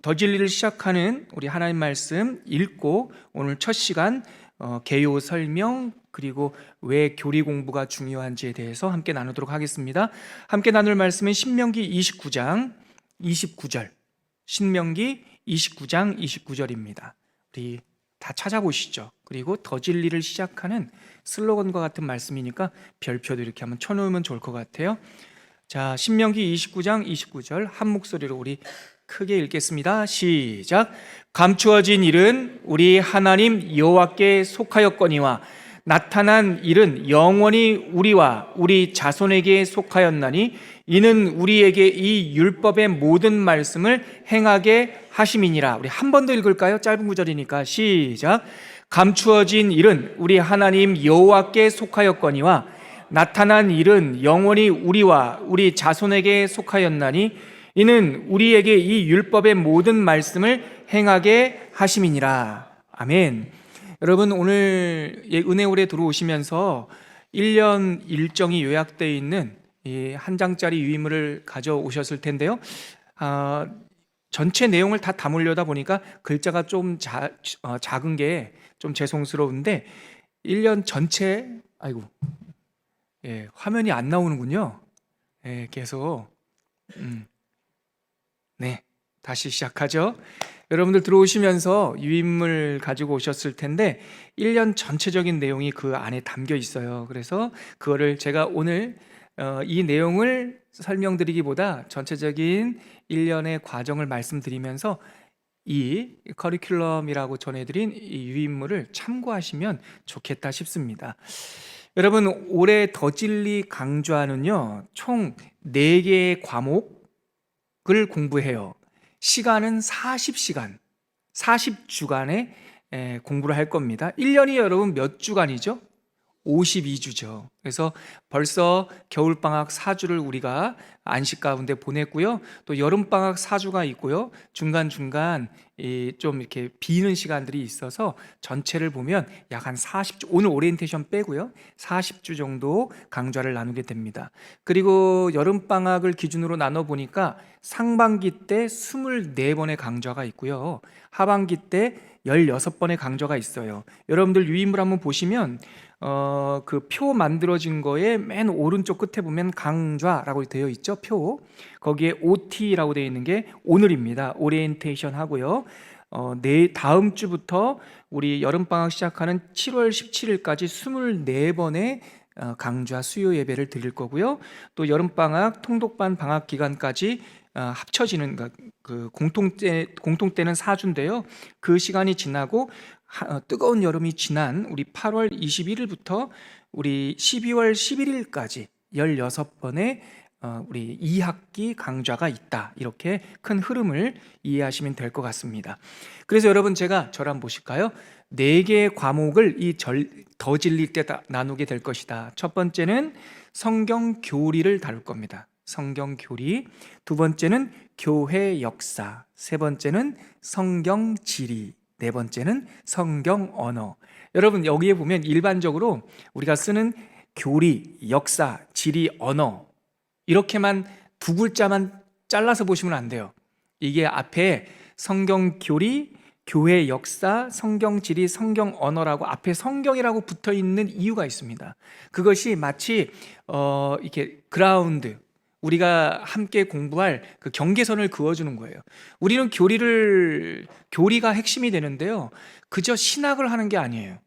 더 진리를 시작하는 우리 하나님 말씀 읽고 오늘 첫 시간 개요 설명 그리고 왜 교리 공부가 중요한지에 대해서 함께 나누도록 하겠습니다. 함께 나눌 말씀은 신명기 29장 29절. 신명기 29장 29절입니다. 우리 다 찾아보시죠. 그리고 더 진리를 시작하는 슬로건과 같은 말씀이니까 별표도 이렇게 한번 쳐놓으면 좋을 것 같아요. 자, 신명기 29장 29절 한 목소리로 우리 크게 읽겠습니다. 시작. 감추어진 일은 우리 하나님 여호와께 속하였거니와 나타난 일은 영원히 우리와 우리 자손에게 속하였나니 이는 우리에게 이 율법의 모든 말씀을 행하게 하심이니라. 우리 한 번 더 읽을까요? 짧은 구절이니까 시작. 감추어진 일은 우리 하나님 여호와께 속하였거니와 나타난 일은 영원히 우리와 우리 자손에게 속하였나니 이는 우리에게 이 율법의 모든 말씀을 행하게 하심이니라. 아멘. 여러분, 오늘 은혜홀에 들어오시면서 1년 일정이 요약되어 있는 이 한 장짜리 유인물을 가져오셨을 텐데요. 전체 내용을 다 담으려다 보니까 글자가 좀 작은 게 좀 죄송스러운데 1년 전체 화면이 안 나오는군요. 계속 다시 시작하죠. 여러분들 들어오시면서 유인물 가지고 오셨을 텐데 1년 전체적인 내용이 그 안에 담겨 있어요. 그래서 그거를 제가 오늘 이 내용을 설명드리기보다 전체적인 1년의 과정을 말씀드리면서 이 커리큘럼이라고 전해드린 이 유인물을 참고하시면 좋겠다 싶습니다. 여러분, 올해 더 진리 강좌는요 총 4개의 과목을 공부해요. 시간은 40시간, 40주간의 공부를 할 겁니다. 1년이 여러분 몇 주간이죠? 52주죠. 그래서 벌써 겨울방학 4주를 우리가 안식 가운데 보냈고요. 또 여름방학 4주가 있고요. 중간중간 좀 이렇게 비는 시간들이 있어서 전체를 보면 약 한 40주, 오늘 오리엔테이션 빼고요. 40주 정도 강좌를 나누게 됩니다. 그리고 여름방학을 기준으로 나눠보니까 상반기 때 24번의 강좌가 있고요. 하반기 때 16번의 강좌가 있어요. 여러분들 유인물 한번 보시면 그 표 만들어진 거에 맨 오른쪽 끝에 보면 강좌라고 되어 있죠. 표. 거기에 OT라고 되어 있는 게 오늘입니다. 오리엔테이션 하고요. 다음 주부터 우리 여름방학 시작하는 7월 17일까지 24번의 강좌 수요 예배를 드릴 거고요. 또 여름방학 통독반 방학 기간까지 합쳐지는 그 공통때는 4주인데요. 그 시간이 지나고 뜨거운 여름이 지난 우리 8월 21일부터 우리 12월 11일까지 16번의 우리 2학기 강좌가 있다. 이렇게 큰 흐름을 이해하시면 될 것 같습니다. 그래서 여러분, 제가 저를 한번 보실까요? 4개의 과목을 더 진리 때 나누게 될 것이다. 첫 번째는 성경 교리를 다룰 겁니다. 성경 교리. 두 번째는 교회 역사. 세 번째는 성경 지리. 네 번째는 성경 언어. 여러분, 여기에 보면 일반적으로 우리가 쓰는 교리, 역사, 지리, 언어 이렇게만 두 글자만 잘라서 보시면 안 돼요. 이게 앞에 성경 교리, 교회 역사, 성경 지리, 성경 언어라고 앞에 성경이라고 붙어 있는 이유가 있습니다. 그것이 마치 이렇게 그라운드, 우리가 함께 공부할 그 경계선을 그어주는 거예요. 우리는 교리가 핵심이 되는데요, 그저 신학을 하는 게 아니에요.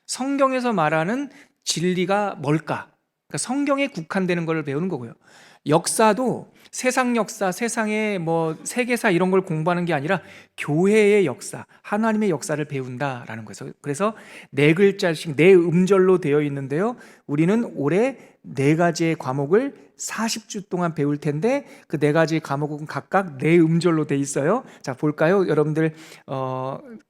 성경에서 말하는 진리가 뭘까? 그러니까 성경에 국한되는 걸 배우는 거고요. 역사도 세상 역사, 세상의 세계사 이런 걸 공부하는 게 아니라 교회의 역사, 하나님의 역사를 배운다라는 거죠. 그래서 4글자씩 4음절로 되어 있는데요, 우리는 올해 4가지의 과목을 40주 동안 배울 텐데 그 4가지 과목은 각각 4음절로 돼 있어요. 자, 볼까요? 여러분들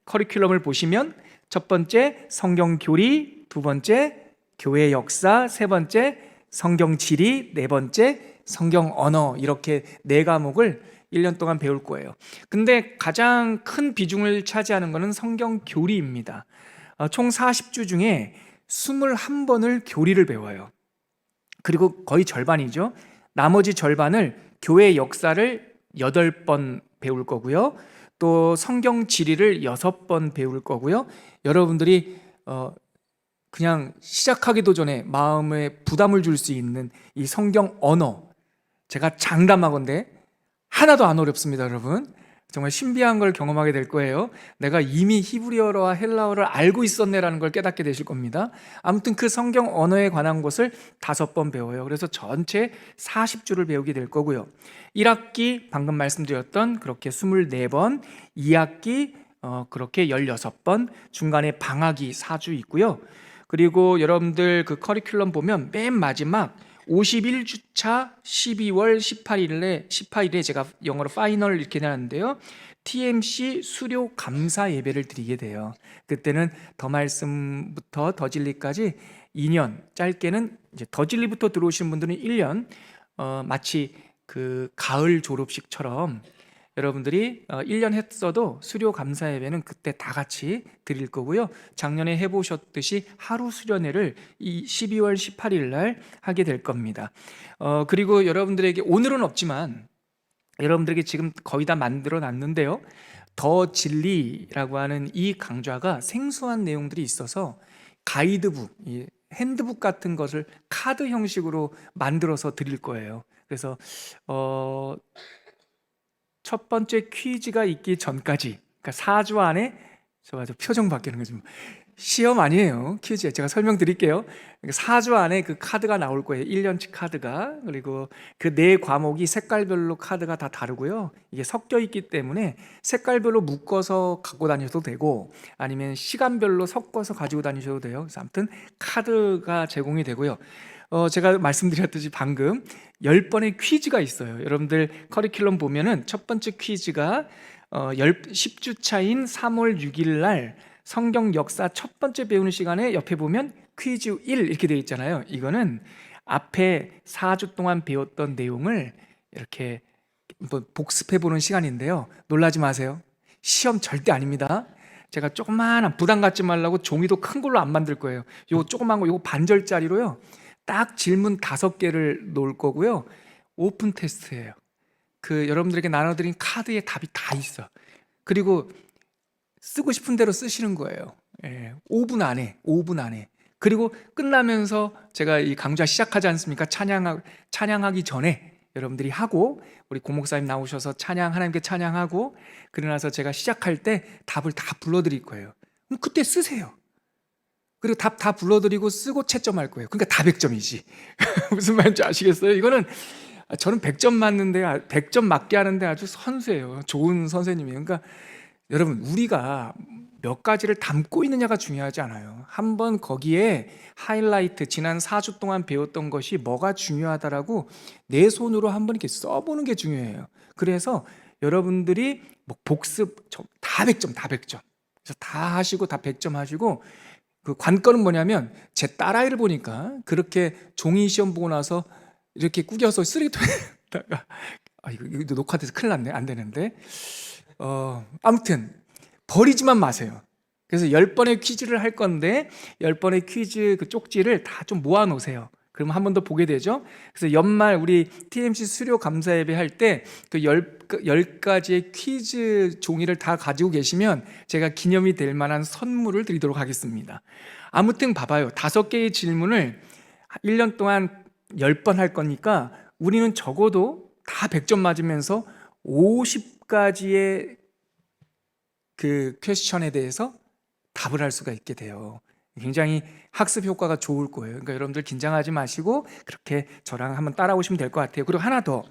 커리큘럼을 보시면 첫 번째 성경 교리, 두 번째 교회 역사, 세 번째 성경 지리, 네 번째 성경 언어, 이렇게 4과목을 1년 동안 배울 거예요. 근데 가장 큰 비중을 차지하는 것은 성경 교리입니다. 총 40주 중에 21번을 교리를 배워요. 그리고 거의 절반이죠. 나머지 절반을 교회 역사를 8번 배울 거고요. 또 성경 지리를 6번 배울 거고요. 여러분들이 그냥 시작하기도 전에 마음에 부담을 줄 수 있는 이 성경 언어, 제가 장담하건대 하나도 안 어렵습니다, 여러분. 정말 신비한 걸 경험하게 될 거예요. 내가 이미 히브리어와 헬라어를 알고 있었네라는 걸 깨닫게 되실 겁니다. 아무튼 그 성경 언어에 관한 것을 5번 배워요. 그래서 전체 40주를 배우게 될 거고요. 1학기 방금 말씀드렸던 그렇게 24번, 2학기 그렇게 16번, 중간에 방학이 4주 있고요. 그리고 여러분들 그 커리큘럼 보면 맨 마지막 51주차 12월 18일에 제가 영어로 파이널 이렇게 나왔는데요. TMC 수료 감사 예배를 드리게 돼요. 그때는 더 말씀부터 더 진리까지 2년, 짧게는 이제 더 진리부터 들어오신 분들은 1년, 마치 그 가을 졸업식처럼 여러분들이 1년 했어도 수료 감사 예배는 그때 다 같이 드릴 거고요. 작년에 해보셨듯이 하루 수련회를 이 12월 18일 날 하게 될 겁니다. 그리고 여러분들에게 오늘은 없지만 여러분들에게 지금 거의 다 만들어 놨는데요. 더 진리라고 하는 이 강좌가 생소한 내용들이 있어서 가이드북, 이 핸드북 같은 것을 카드 형식으로 만들어서 드릴 거예요. 그래서 첫 번째 퀴즈가 있기 전까지, 그러니까 4주 안에 저 표정 바뀌는 거지. 시험 아니에요. 퀴즈. 제가 설명드릴게요. 4주 안에 그 카드가 나올 거예요. 1년치 카드가. 그리고 그 네 과목이 색깔별로 카드가 다 다르고요. 이게 섞여 있기 때문에 색깔별로 묶어서 갖고 다니셔도 되고 아니면 시간별로 섞어서 가지고 다니셔도 돼요. 그래서 아무튼 카드가 제공이 되고요. 제가 말씀드렸듯이 방금 10번의 퀴즈가 있어요. 여러분들 커리큘럼 보면은 첫 번째 퀴즈가 10주 차인 3월 6일 날 성경 역사 첫 번째 배우는 시간에 옆에 보면 퀴즈 1 이렇게 되어 있잖아요. 이거는 앞에 4주 동안 배웠던 내용을 이렇게 복습해 보는 시간인데요. 놀라지 마세요. 시험 절대 아닙니다. 제가 조그마한 부담 갖지 말라고 종이도 큰 걸로 안 만들 거예요. 요거 조그만 거, 요거 반절짜리로요. 딱 질문 5개를 놓을 거고요. 오픈 테스트예요. 그 여러분들에게 나눠드린 카드에 답이 다 있어. 그리고 쓰고 싶은 대로 쓰시는 거예요. 5분 안에. 그리고 끝나면서 제가 이 강좌 시작하지 않습니까? 찬양하기 전에 여러분들이 하고 우리 고목사님 나오셔서 하나님께 찬양하고 그러고 나서 제가 시작할 때 답을 다 불러드릴 거예요. 그럼 그때 쓰세요. 그리고 답 다 불러드리고 쓰고 채점할 거예요. 그러니까 다 100점이지. 무슨 말인지 아시겠어요? 이거는 저는 100점 맞는데 100점 맞게 하는데 아주 선수예요. 좋은 선생님이에요. 그러니까 여러분, 우리가 몇 가지를 담고 있느냐가 중요하지 않아요. 한번 거기에 하이라이트, 지난 4주 동안 배웠던 것이 뭐가 중요하다라고 내 손으로 한번 이렇게 써보는 게 중요해요. 그래서 여러분들이 복습 다 100점, 다 100점. 그래서 다 하시고 다 100점 하시고 그 관건은 뭐냐면 제 딸아이를 보니까 그렇게 종이 시험 보고 나서 이렇게 구겨서 쓰레기통에다가 이거 녹화돼서 큰일 났네. 안 되는데. 아무튼 버리지만 마세요. 그래서 10번의 퀴즈를 할 건데 10번의 퀴즈 그 쪽지를 다 좀 모아 놓으세요. 그러면 한 번 더 보게 되죠. 그래서 연말 우리 TMC 수료 감사 예배 할 때 그 10가지의 퀴즈 종이를 다 가지고 계시면 제가 기념이 될 만한 선물을 드리도록 하겠습니다. 아무튼 봐봐요. 5개의 질문을 1년 동안 10번 할 거니까 우리는 적어도 다 100점 맞으면서 50가지의 그 퀘스천에 대해서 답을 할 수가 있게 돼요. 굉장히 학습 효과가 좋을 거예요. 그러니까 여러분들 긴장하지 마시고 그렇게 저랑 한번 따라오시면 될 것 같아요. 그리고 하나 더,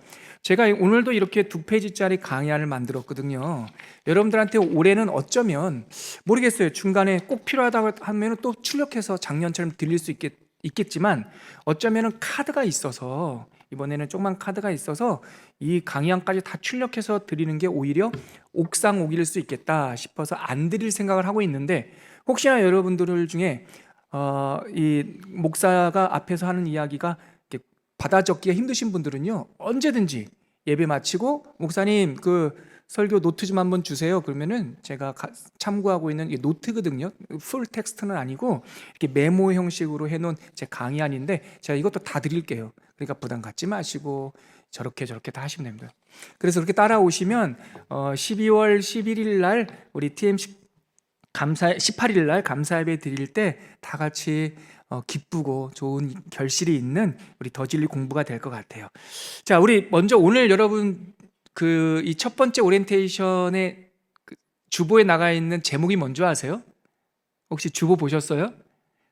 제가 오늘도 이렇게 2페이지짜리 강의안을 만들었거든요. 여러분들한테 올해는 어쩌면 모르겠어요. 중간에 꼭 필요하다고 하면 또 출력해서 작년처럼 드릴 수 있겠지만 어쩌면 카드가 있어서 이번에는 조그만 카드가 있어서 이 강의안까지 다 출력해서 드리는 게 오히려 옥상 오기일 수 있겠다 싶어서 안 드릴 생각을 하고 있는데, 혹시나 여러분들 중에 이 목사가 앞에서 하는 이야기가 받아 적기가 힘드신 분들은요, 언제든지 예배 마치고 목사님 그 설교 노트 좀 한번 주세요. 그러면은 제가 참고하고 있는 이게 노트거든요. 풀 텍스트는 아니고 이렇게 메모 형식으로 해놓은 제 강의안인데 제가 이것도 다 드릴게요. 그러니까 부담 갖지 마시고 저렇게 다 하시면 됩니다. 그래서 그렇게 따라오시면 12월 11일 날 우리 TMC 18일 날 감사 예배 드릴 때 다 같이 기쁘고 좋은 결실이 있는 우리 더 진리 공부가 될 것 같아요. 자, 우리 먼저 오늘 여러분 이 첫 번째 오리엔테이션의 주보에 나가 있는 제목이 뭔지 아세요? 혹시 주보 보셨어요?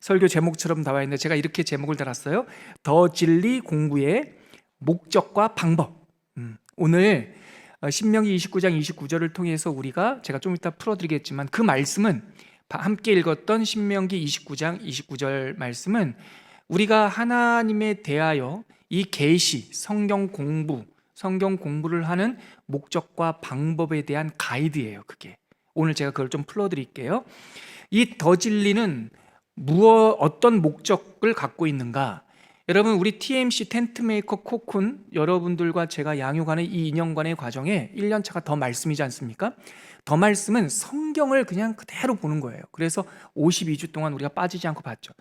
설교 제목처럼 나와 있는데 제가 이렇게 제목을 달았어요. 더 진리 공부의 목적과 방법. 오늘 신명기 29장 29절을 통해서 제가 좀 이따 풀어드리겠지만 그 말씀은 함께 읽었던 신명기 29장 29절 말씀은 우리가 하나님에 대하여 이 계시, 성경 공부를 하는 목적과 방법에 대한 가이드예요. 그게 오늘 제가 그걸 좀 풀어드릴게요. 이 더 진리는 어떤 목적을 갖고 있는가? 여러분, 우리 TMC 텐트메이커 코쿤 여러분들과 제가 양육하는 이 2년간의 과정에 1년차가 더 말씀이지 않습니까? 더 말씀은 성경을 그냥 그대로 보는 거예요. 그래서 52주 동안 우리가 빠지지 않고 봤죠.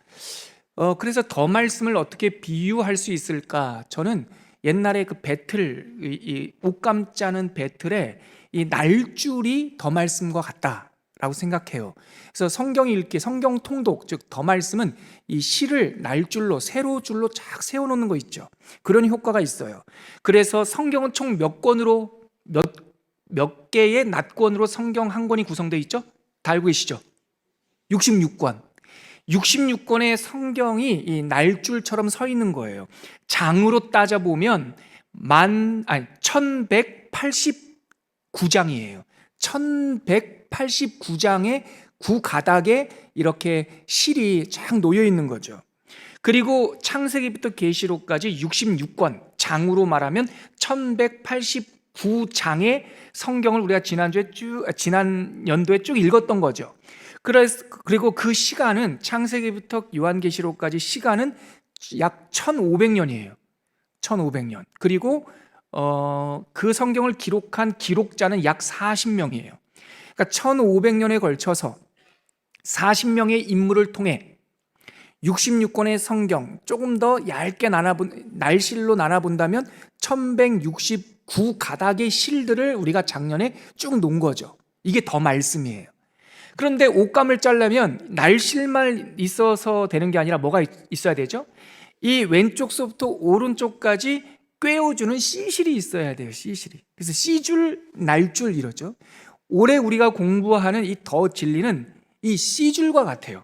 그래서 더 말씀을 어떻게 비유할 수 있을까? 저는 옛날에 그 배틀, 이 옷감 짜는 배틀에 이 날줄이 더 말씀과 같다라고 생각해요. 그래서 성경 읽기, 성경 통독, 즉 더 말씀은 이 시를 날줄로, 세로줄로 쫙 세워놓는 거 있죠. 그런 효과가 있어요. 그래서 성경은 총 몇 개의 낫권으로 성경 한 권이 구성되어 있죠? 다 알고 계시죠? 66권. 66권의 성경이 이 날줄처럼 서 있는 거예요. 장으로 따져보면 1189장이에요. 1189장의 구가닥에 이렇게 실이 쫙 놓여 있는 거죠. 그리고 창세기부터 계시록까지 66권, 장으로 말하면 1189장의 성경을 우리가 지난 연도에 쭉 읽었던 거죠. 그리고 그 시간은 창세기부터 요한계시록까지 시간은 약 1500년이에요. 1500년. 그리고 그 성경을 기록한 기록자는 약 40명이에요. 그러니까 1500년에 걸쳐서 40명의 인물을 통해 66권의 성경, 조금 더 얇게 날실로 나눠본다면 1169가닥의 실들을 우리가 작년에 쭉 놓은 거죠. 이게 더 말씀이에요. 그런데 옷감을 짜려면 날실만 있어서 되는 게 아니라 뭐가 있어야 되죠? 이 왼쪽서부터 오른쪽까지 꿰어주는 씨실이 있어야 돼요. 씨실이. 그래서 씨줄, 날줄 이러죠. 올해 우리가 공부하는 이 더 진리는 이 씨줄과 같아요.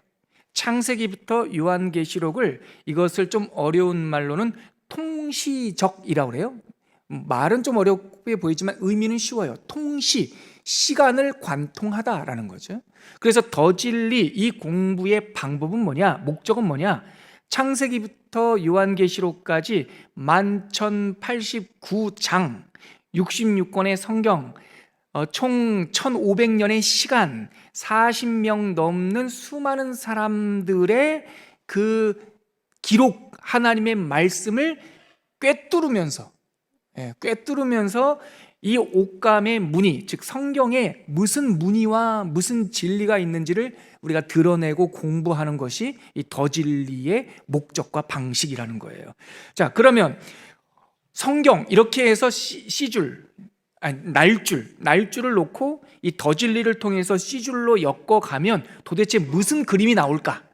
창세기부터 요한계시록을 이것을 좀 어려운 말로는 통시적이라고 그래요. 말은 좀 어렵게 보이지만 의미는 쉬워요. 시간을 관통하다라는 거죠. 그래서 더 진리 이 공부의 방법은 뭐냐? 목적은 뭐냐? 창세기부터 요한계시록까지 11,089장 66권의 성경, 총 1500년의 시간, 40명 넘는 수많은 사람들의 그 기록, 하나님의 말씀을 꿰뚫으면서 이 옷감의 무늬, 즉 성경에 무슨 무늬와 무슨 진리가 있는지를 우리가 드러내고 공부하는 것이 이 더 진리의 목적과 방식이라는 거예요. 자, 그러면 성경 이렇게 해서 날줄을 놓고 이 더 진리를 통해서 씨줄로 엮어가면 도대체 무슨 그림이 나올까?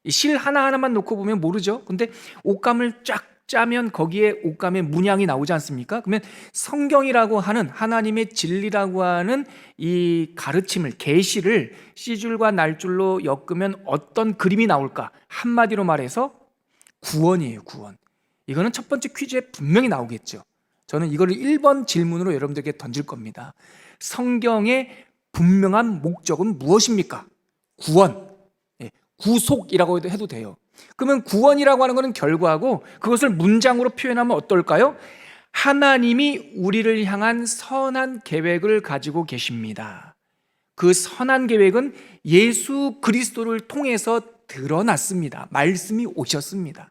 실 하나하나만 놓고 보면 모르죠. 근데 옷감을 쫙 짜면 거기에 옷감의 문양이 나오지 않습니까? 그러면 성경이라고 하는 하나님의 진리라고 하는 이 가르침을, 계시를 씨줄과 날줄로 엮으면 어떤 그림이 나올까? 한마디로 말해서 구원이에요. 구원. 이거는 첫 번째 퀴즈에 분명히 나오겠죠. 저는 이걸 1번 질문으로 여러분들에게 던질 겁니다. 성경의 분명한 목적은 무엇입니까? 구원, 구속이라고 해도 돼요. 그러면 구원이라고 하는 것은 결과고, 그것을 문장으로 표현하면 어떨까요? 하나님이 우리를 향한 선한 계획을 가지고 계십니다. 그 선한 계획은 예수 그리스도를 통해서 드러났습니다. 말씀이 오셨습니다.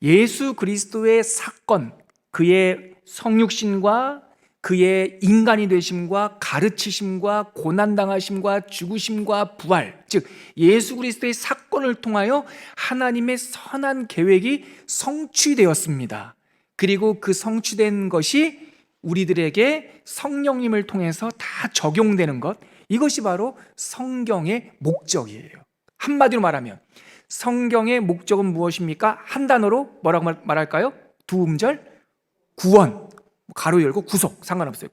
예수 그리스도의 사건, 그의 성육신과 그의 인간이 되심과 가르치심과 고난당하심과 죽으심과 부활, 즉 예수 그리스도의 사건을 통하여 하나님의 선한 계획이 성취되었습니다. 그리고 그 성취된 것이 우리들에게 성령님을 통해서 다 적용되는 것, 이것이 바로 성경의 목적이에요. 한마디로 말하면 성경의 목적은 무엇입니까? 한 단어로 뭐라고 말할까요? 두 음절, 구원. 가로 열고 구속, 상관없어요.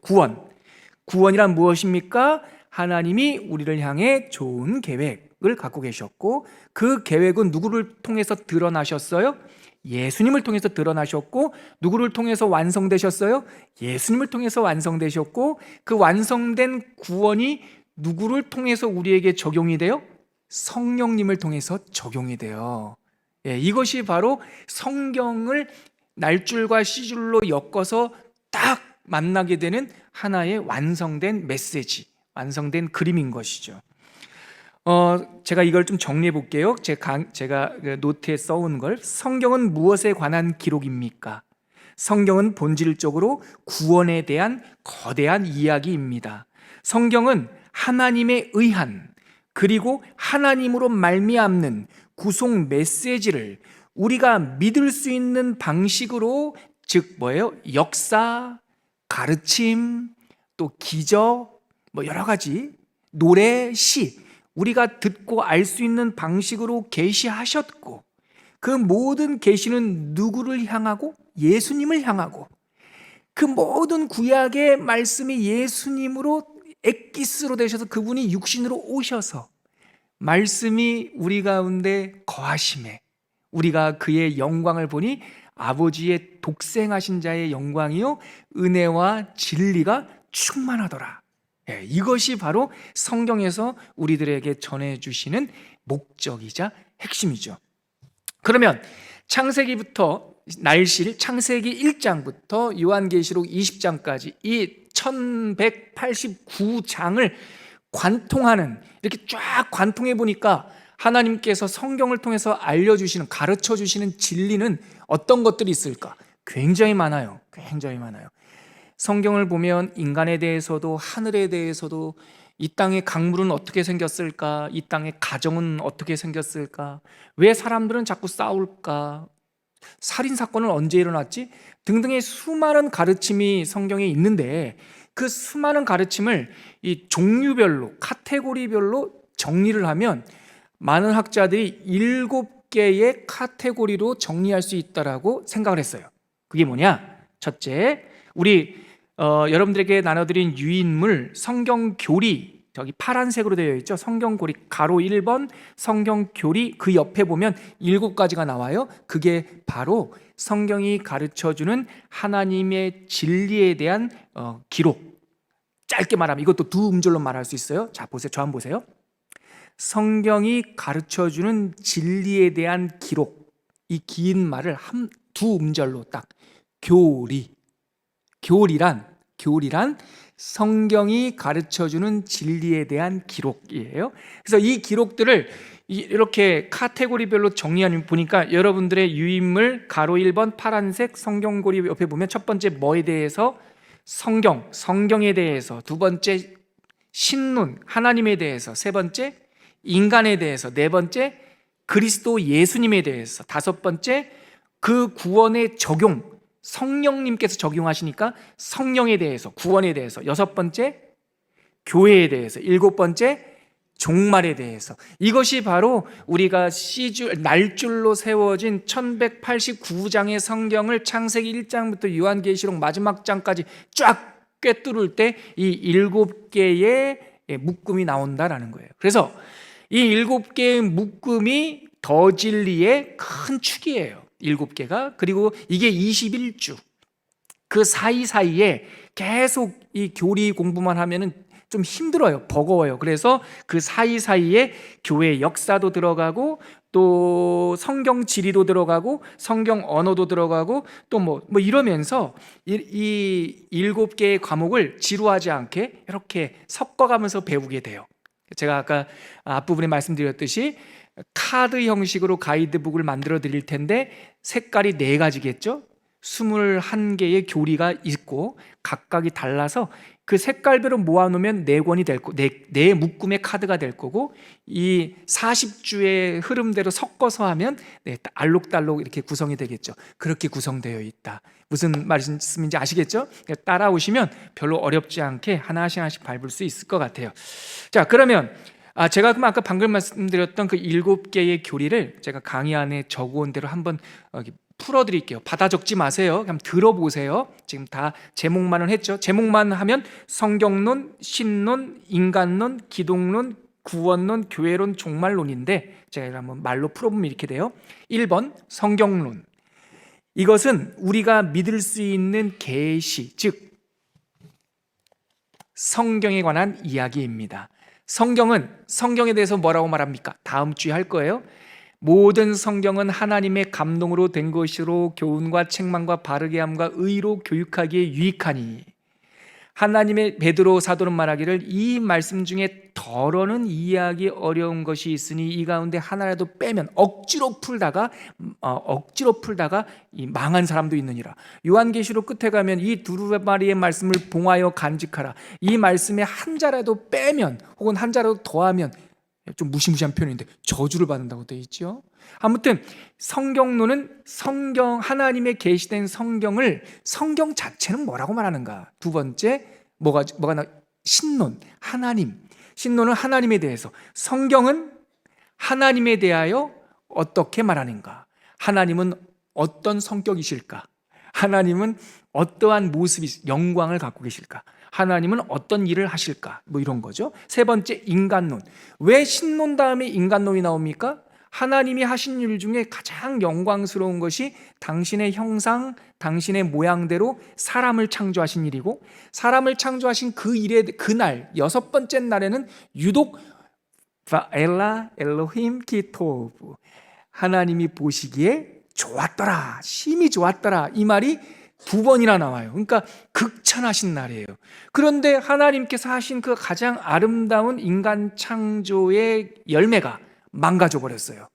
구원이란 무엇입니까? 하나님이 우리를 향해 좋은 계획을 갖고 계셨고, 그 계획은 누구를 통해서 드러나셨어요? 예수님을 통해서 드러나셨고, 누구를 통해서 완성되셨어요? 예수님을 통해서 완성되셨고, 그 완성된 구원이 누구를 통해서 우리에게 적용이 돼요? 성령님을 통해서 적용이 돼요. 이것이 바로 성경을 날줄과 시줄로 엮어서 딱 만나게 되는 하나의 완성된 메시지, 완성된 그림인 것이죠. 제가 이걸 좀 정리해 볼게요. 제가 노트에 써온 걸, 성경은 무엇에 관한 기록입니까? 성경은 본질적으로 구원에 대한 거대한 이야기입니다. 성경은 하나님에 의한, 그리고 하나님으로 말미암는 구속 메시지를 우리가 믿을 수 있는 방식으로, 즉 뭐예요? 역사, 가르침, 또 기적, 여러 가지 노래, 시, 우리가 듣고 알 수 있는 방식으로 계시하셨고, 그 모든 계시는 누구를 향하고? 예수님을 향하고, 그 모든 구약의 말씀이 예수님으로 엑기스로 되셔서 그분이 육신으로 오셔서 말씀이 우리 가운데 거하심에 우리가 그의 영광을 보니 아버지의 독생하신 자의 영광이요 은혜와 진리가 충만하더라. 이것이 바로 성경에서 우리들에게 전해주시는 목적이자 핵심이죠. 그러면 창세기부터 창세기 1장부터 요한계시록 20장까지 이 1189장을 관통하는, 이렇게 쫙 관통해 보니까 하나님께서 성경을 통해서 알려주시는, 가르쳐주시는 진리는 어떤 것들이 있을까? 굉장히 많아요. 굉장히 많아요. 성경을 보면 인간에 대해서도 하늘에 대해서도, 이 땅의 강물은 어떻게 생겼을까? 이 땅의 가정은 어떻게 생겼을까? 왜 사람들은 자꾸 싸울까? 살인사건은 언제 일어났지? 등등의 수많은 가르침이 성경에 있는데, 그 수많은 가르침을 이 종류별로, 카테고리별로 정리를 하면 많은 학자들이 7개의 카테고리로 정리할 수 있다라고 생각을 했어요. 그게 뭐냐? 첫째, 우리 여러분들에게 나눠드린 유인물 성경 교리, 저기 파란색으로 되어 있죠. 성경 교리 가로 1번 성경 교리, 그 옆에 보면 7가지가 나와요. 그게 바로 성경이 가르쳐주는 하나님의 진리에 대한 기록. 짧게 말하면 이것도 두 음절로 말할 수 있어요. 자, 보세요. 저 한번 보세요. 성경이 가르쳐주는 진리에 대한 기록, 이 긴 말을 두 음절로 딱, 교리란 성경이 가르쳐주는 진리에 대한 기록이에요. 그래서 이 기록들을 이렇게 카테고리별로 정리하는 보니까 여러분들의 유인물 가로 1번 파란색 성경고리 옆에 보면 첫 번째 뭐에 대해서? 성경에 대해서, 두 번째 신론, 하나님에 대해서, 세 번째 인간에 대해서, 네 번째 그리스도 예수님에 대해서, 다섯 번째 그 구원의 적용, 성령님께서 적용하시니까 성령에 대해서, 구원에 대해서, 여섯 번째 교회에 대해서, 일곱 번째 종말에 대해서. 이것이 바로 우리가 날줄로 세워진 1189장의 성경을 창세기 1장부터 요한계시록 마지막 장까지 쫙 꿰뚫을 때 이 7개의 묶음이 나온다라는 거예요. 그래서 이 7개의 묶음이 더 진리의 큰 축이에요. 7개가. 그리고 이게 21주. 그 사이사이에 계속 이 교리 공부만 하면은 좀 힘들어요. 버거워요. 그래서 그 사이사이에 교회 역사도 들어가고, 또 성경 지리도 들어가고, 성경 언어도 들어가고, 또 뭐 이러면서 이 7개의 과목을 지루하지 않게 이렇게 섞어가면서 배우게 돼요. 제가 아까 앞부분에 말씀드렸듯이 카드 형식으로 가이드북을 만들어 드릴 텐데 색깔이 4가지겠죠? 21개의 교리가 있고 각각이 달라서 그 색깔별로 모아놓으면 네 권이 될 거, 네 묶음의 카드가 될 거고, 이 40주의 흐름대로 섞어서 하면 알록달록 이렇게 구성이 되겠죠. 그렇게 구성되어 있다. 무슨 말씀인지 아시겠죠? 따라오시면 별로 어렵지 않게 하나씩 하나씩 밟을 수 있을 것 같아요. 자, 그러면 제가 그럼 아까 방금 말씀드렸던 그 7개의 교리를 제가 강의 안에 적어온 대로 한번 풀어드릴게요. 받아 적지 마세요. 그냥 들어보세요. 지금 다 제목만은 했죠. 제목만 하면 성경론, 신론, 인간론, 기독론, 구원론, 교회론, 종말론인데 제가 한번 말로 풀어보면 이렇게 돼요. 1번 성경론. 이것은 우리가 믿을 수 있는 계시, 즉 성경에 관한 이야기입니다. 성경에 대해서 뭐라고 말합니까? 다음 주에 할 거예요. 모든 성경은 하나님의 감동으로 된 것으로 교훈과 책망과 바르게 함과 의로 교육하기에 유익하니, 하나님의 베드로 사도는 말하기를 이 말씀 중에 더러는 이해하기 어려운 것이 있으니 이 가운데 하나라도 빼면 억지로 풀다가 이 망한 사람도 있느니라. 요한계시록 끝에 가면 이 두루마리의 말씀을 봉하여 간직하라. 이 말씀에 한 자라도 빼면 혹은 한 자라도 더하면, 좀 무시무시한 표현인데 저주를 받는다고 되어 있죠. 아무튼 성경론은 하나님의 계시된 성경 자체는 뭐라고 말하는가. 두 번째 뭐가 신론, 신론은 하나님에 대해서, 성경은 하나님에 대하여 어떻게 말하는가. 하나님은 어떤 성격이실까? 하나님은 어떠한 영광을 갖고 계실까? 하나님은 어떤 일을 하실까? 이런 거죠. 세 번째 인간론. 왜 신론 다음에 인간론이 나옵니까? 하나님이 하신 일 중에 가장 영광스러운 것이 당신의 형상, 당신의 모양대로 사람을 창조하신 일이고, 사람을 창조하신 그날 6번째 날에는 유독 바엘라 엘로힘 키토브, 하나님이 보시기에 좋았더라, 심히 좋았더라, 이 말이 2번이나 나와요. 그러니까 극찬하신 날이에요. 그런데 하나님께서 하신 그 가장 아름다운 인간 창조의 열매가 망가져 버렸어요.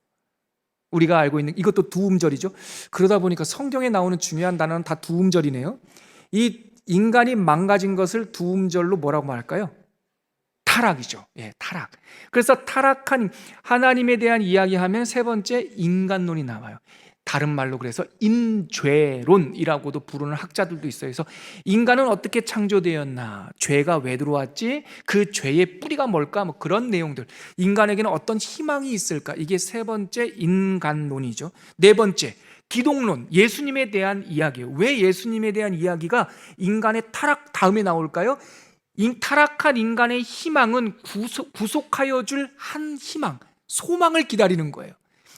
우리가 알고 있는 이것도 두음절이죠. 그러다 보니까 성경에 나오는 중요한 단어는 다 두음절이네요. 이 인간이 망가진 것을 두음절로 뭐라고 말할까요? 타락이죠. 타락. 그래서 타락한 하나님에 대한 이야기하면 세 번째 인간론이 나와요. 다른 말로 그래서 인죄론이라고도 부르는 학자들도 있어요. 그래서 인간은 어떻게 창조되었나, 죄가 왜 들어왔지, 그 죄의 뿌리가 뭘까, 그런 내용들, 인간에게는 어떤 희망이 있을까, 이게 세 번째 인간론이죠. 네 번째 기독론, 예수님에 대한 이야기예요. 왜 예수님에 대한 이야기가 인간의 타락 다음에 나올까요? 타락한 인간의 희망은 구속하여 줄 한 희망, 소망을 기다리는 거예요.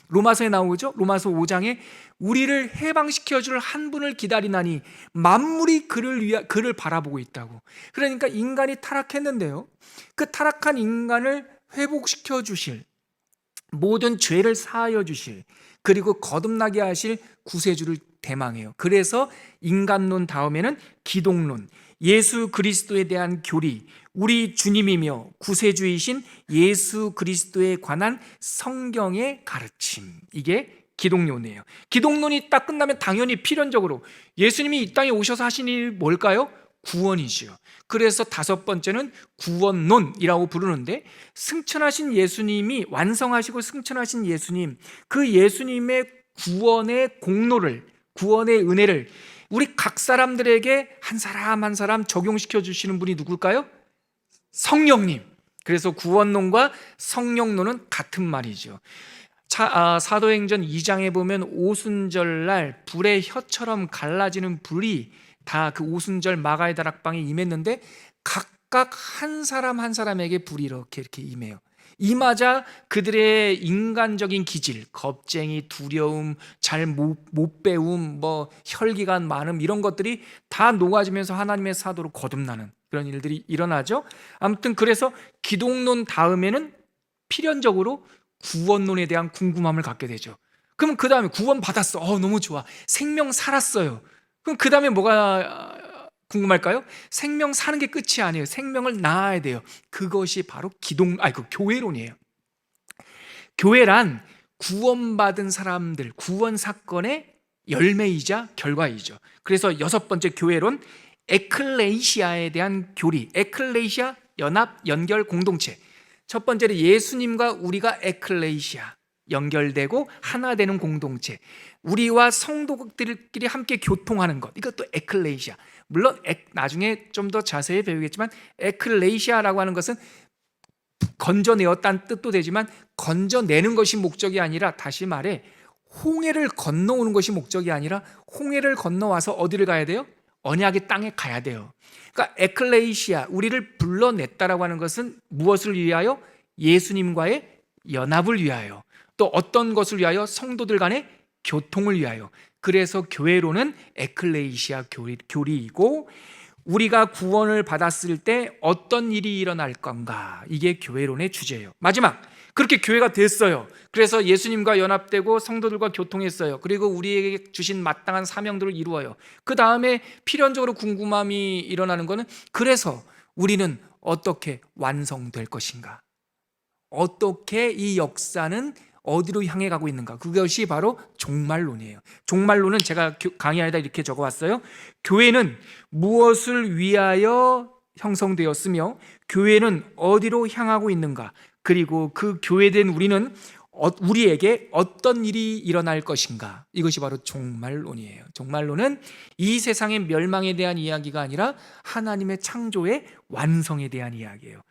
로마서에 나오죠. 로마서 5장에 우리를 해방시켜 줄 한 분을 기다리나니 만물이 그를 바라보고 있다고. 그러니까 인간이 타락했는데요, 그 타락한 인간을 회복시켜 주실, 모든 죄를 사하여 주실, 그리고 거듭나게 하실 구세주를 대망해요. 그래서 인간론 다음에는 기독론, 예수 그리스도에 대한 교리, 우리 주님이며 구세주이신 예수 그리스도에 관한 성경의 가르침, 이게 기독론이에요. 기독론이 딱 끝나면 당연히 필연적으로 예수님이 이 땅에 오셔서 하신 일이 뭘까요? 구원이지요. 그래서 5번째는 구원론이라고 부르는데, 승천하신 예수님이, 완성하시고 승천하신 예수님, 그 예수님의 구원의 공로를, 구원의 은혜를 우리 각 사람들에게 한 사람 한 사람 적용시켜 주시는 분이 누굴까요? 성령님. 그래서 구원론과 성령론은 같은 말이죠. 사도행전 2장에 보면 오순절날 불의 혀처럼 갈라지는 불이 다 그 오순절 마가의 다락방에 임했는데, 각각 한 사람 한 사람에게 불이 이렇게 임해요. 임하자 그들의 인간적인 기질, 겁쟁이, 두려움, 잘 못 배움, 혈기가 많음, 이런 것들이 다 녹아지면서 하나님의 사도로 거듭나는 그런 일들이 일어나죠. 아무튼 그래서 기독론 다음에는 필연적으로 구원론에 대한 궁금함을 갖게 되죠. 그럼 그 다음에 구원 받았어, 너무 좋아, 생명 살았어요. 그럼 그 다음에 뭐가 궁금할까요? 생명 사는 게 끝이 아니에요. 생명을 낳아야 돼요. 그것이 바로 교회론이에요. 교회란 구원받은 사람들, 구원 사건의 열매이자 결과이죠. 그래서 6번째 교회론, 에클레시아에 대한 교리, 에클레시아 연합 연결 공동체. 첫 번째는 예수님과 우리가 에클레시아 연결되고 하나 되는 공동체, 우리와 성도들끼리 함께 교통하는 것, 이것도 에클레시아. 물론 나중에 좀 더 자세히 배우겠지만 에클레시아라고 하는 것은 건져내었다는 뜻도 되지만 건져내는 것이 목적이 아니라, 다시 말해 홍해를 건너오는 것이 목적이 아니라 홍해를 건너와서 어디를 가야 돼요? 언약의 땅에 가야 돼요. 그러니까 에클레시아, 우리를 불러냈다라고 하는 것은 무엇을 위하여? 예수님과의 연합을 위하여. 또 어떤 것을 위하여? 성도들 간의 교통을 위하여. 그래서 교회로는 에클레시아 교리이고, 우리가 구원을 받았을 때 어떤 일이 일어날 건가, 이게 교회론의 주제예요. 마지막, 그렇게 교회가 됐어요. 그래서 예수님과 연합되고 성도들과 교통했어요. 그리고 우리에게 주신 마땅한 사명들을 이루어요. 그 다음에 필연적으로 궁금함이 일어나는 것은, 그래서 우리는 어떻게 완성될 것인가, 어떻게 이 역사는 어디로 향해 가고 있는가, 그것이 바로 종말론이에요. 종말론은 제가 강의하다 이렇게 적어왔어요. 교회는 무엇을 위하여 형성되었으며 교회는 어디로 향하고 있는가, 그리고 그 교회된 우리에게 어떤 일이 일어날 것인가, 이것이 바로 종말론이에요. 종말론은 이 세상의 멸망에 대한 이야기가 아니라 하나님의 창조의 완성에 대한 이야기예요.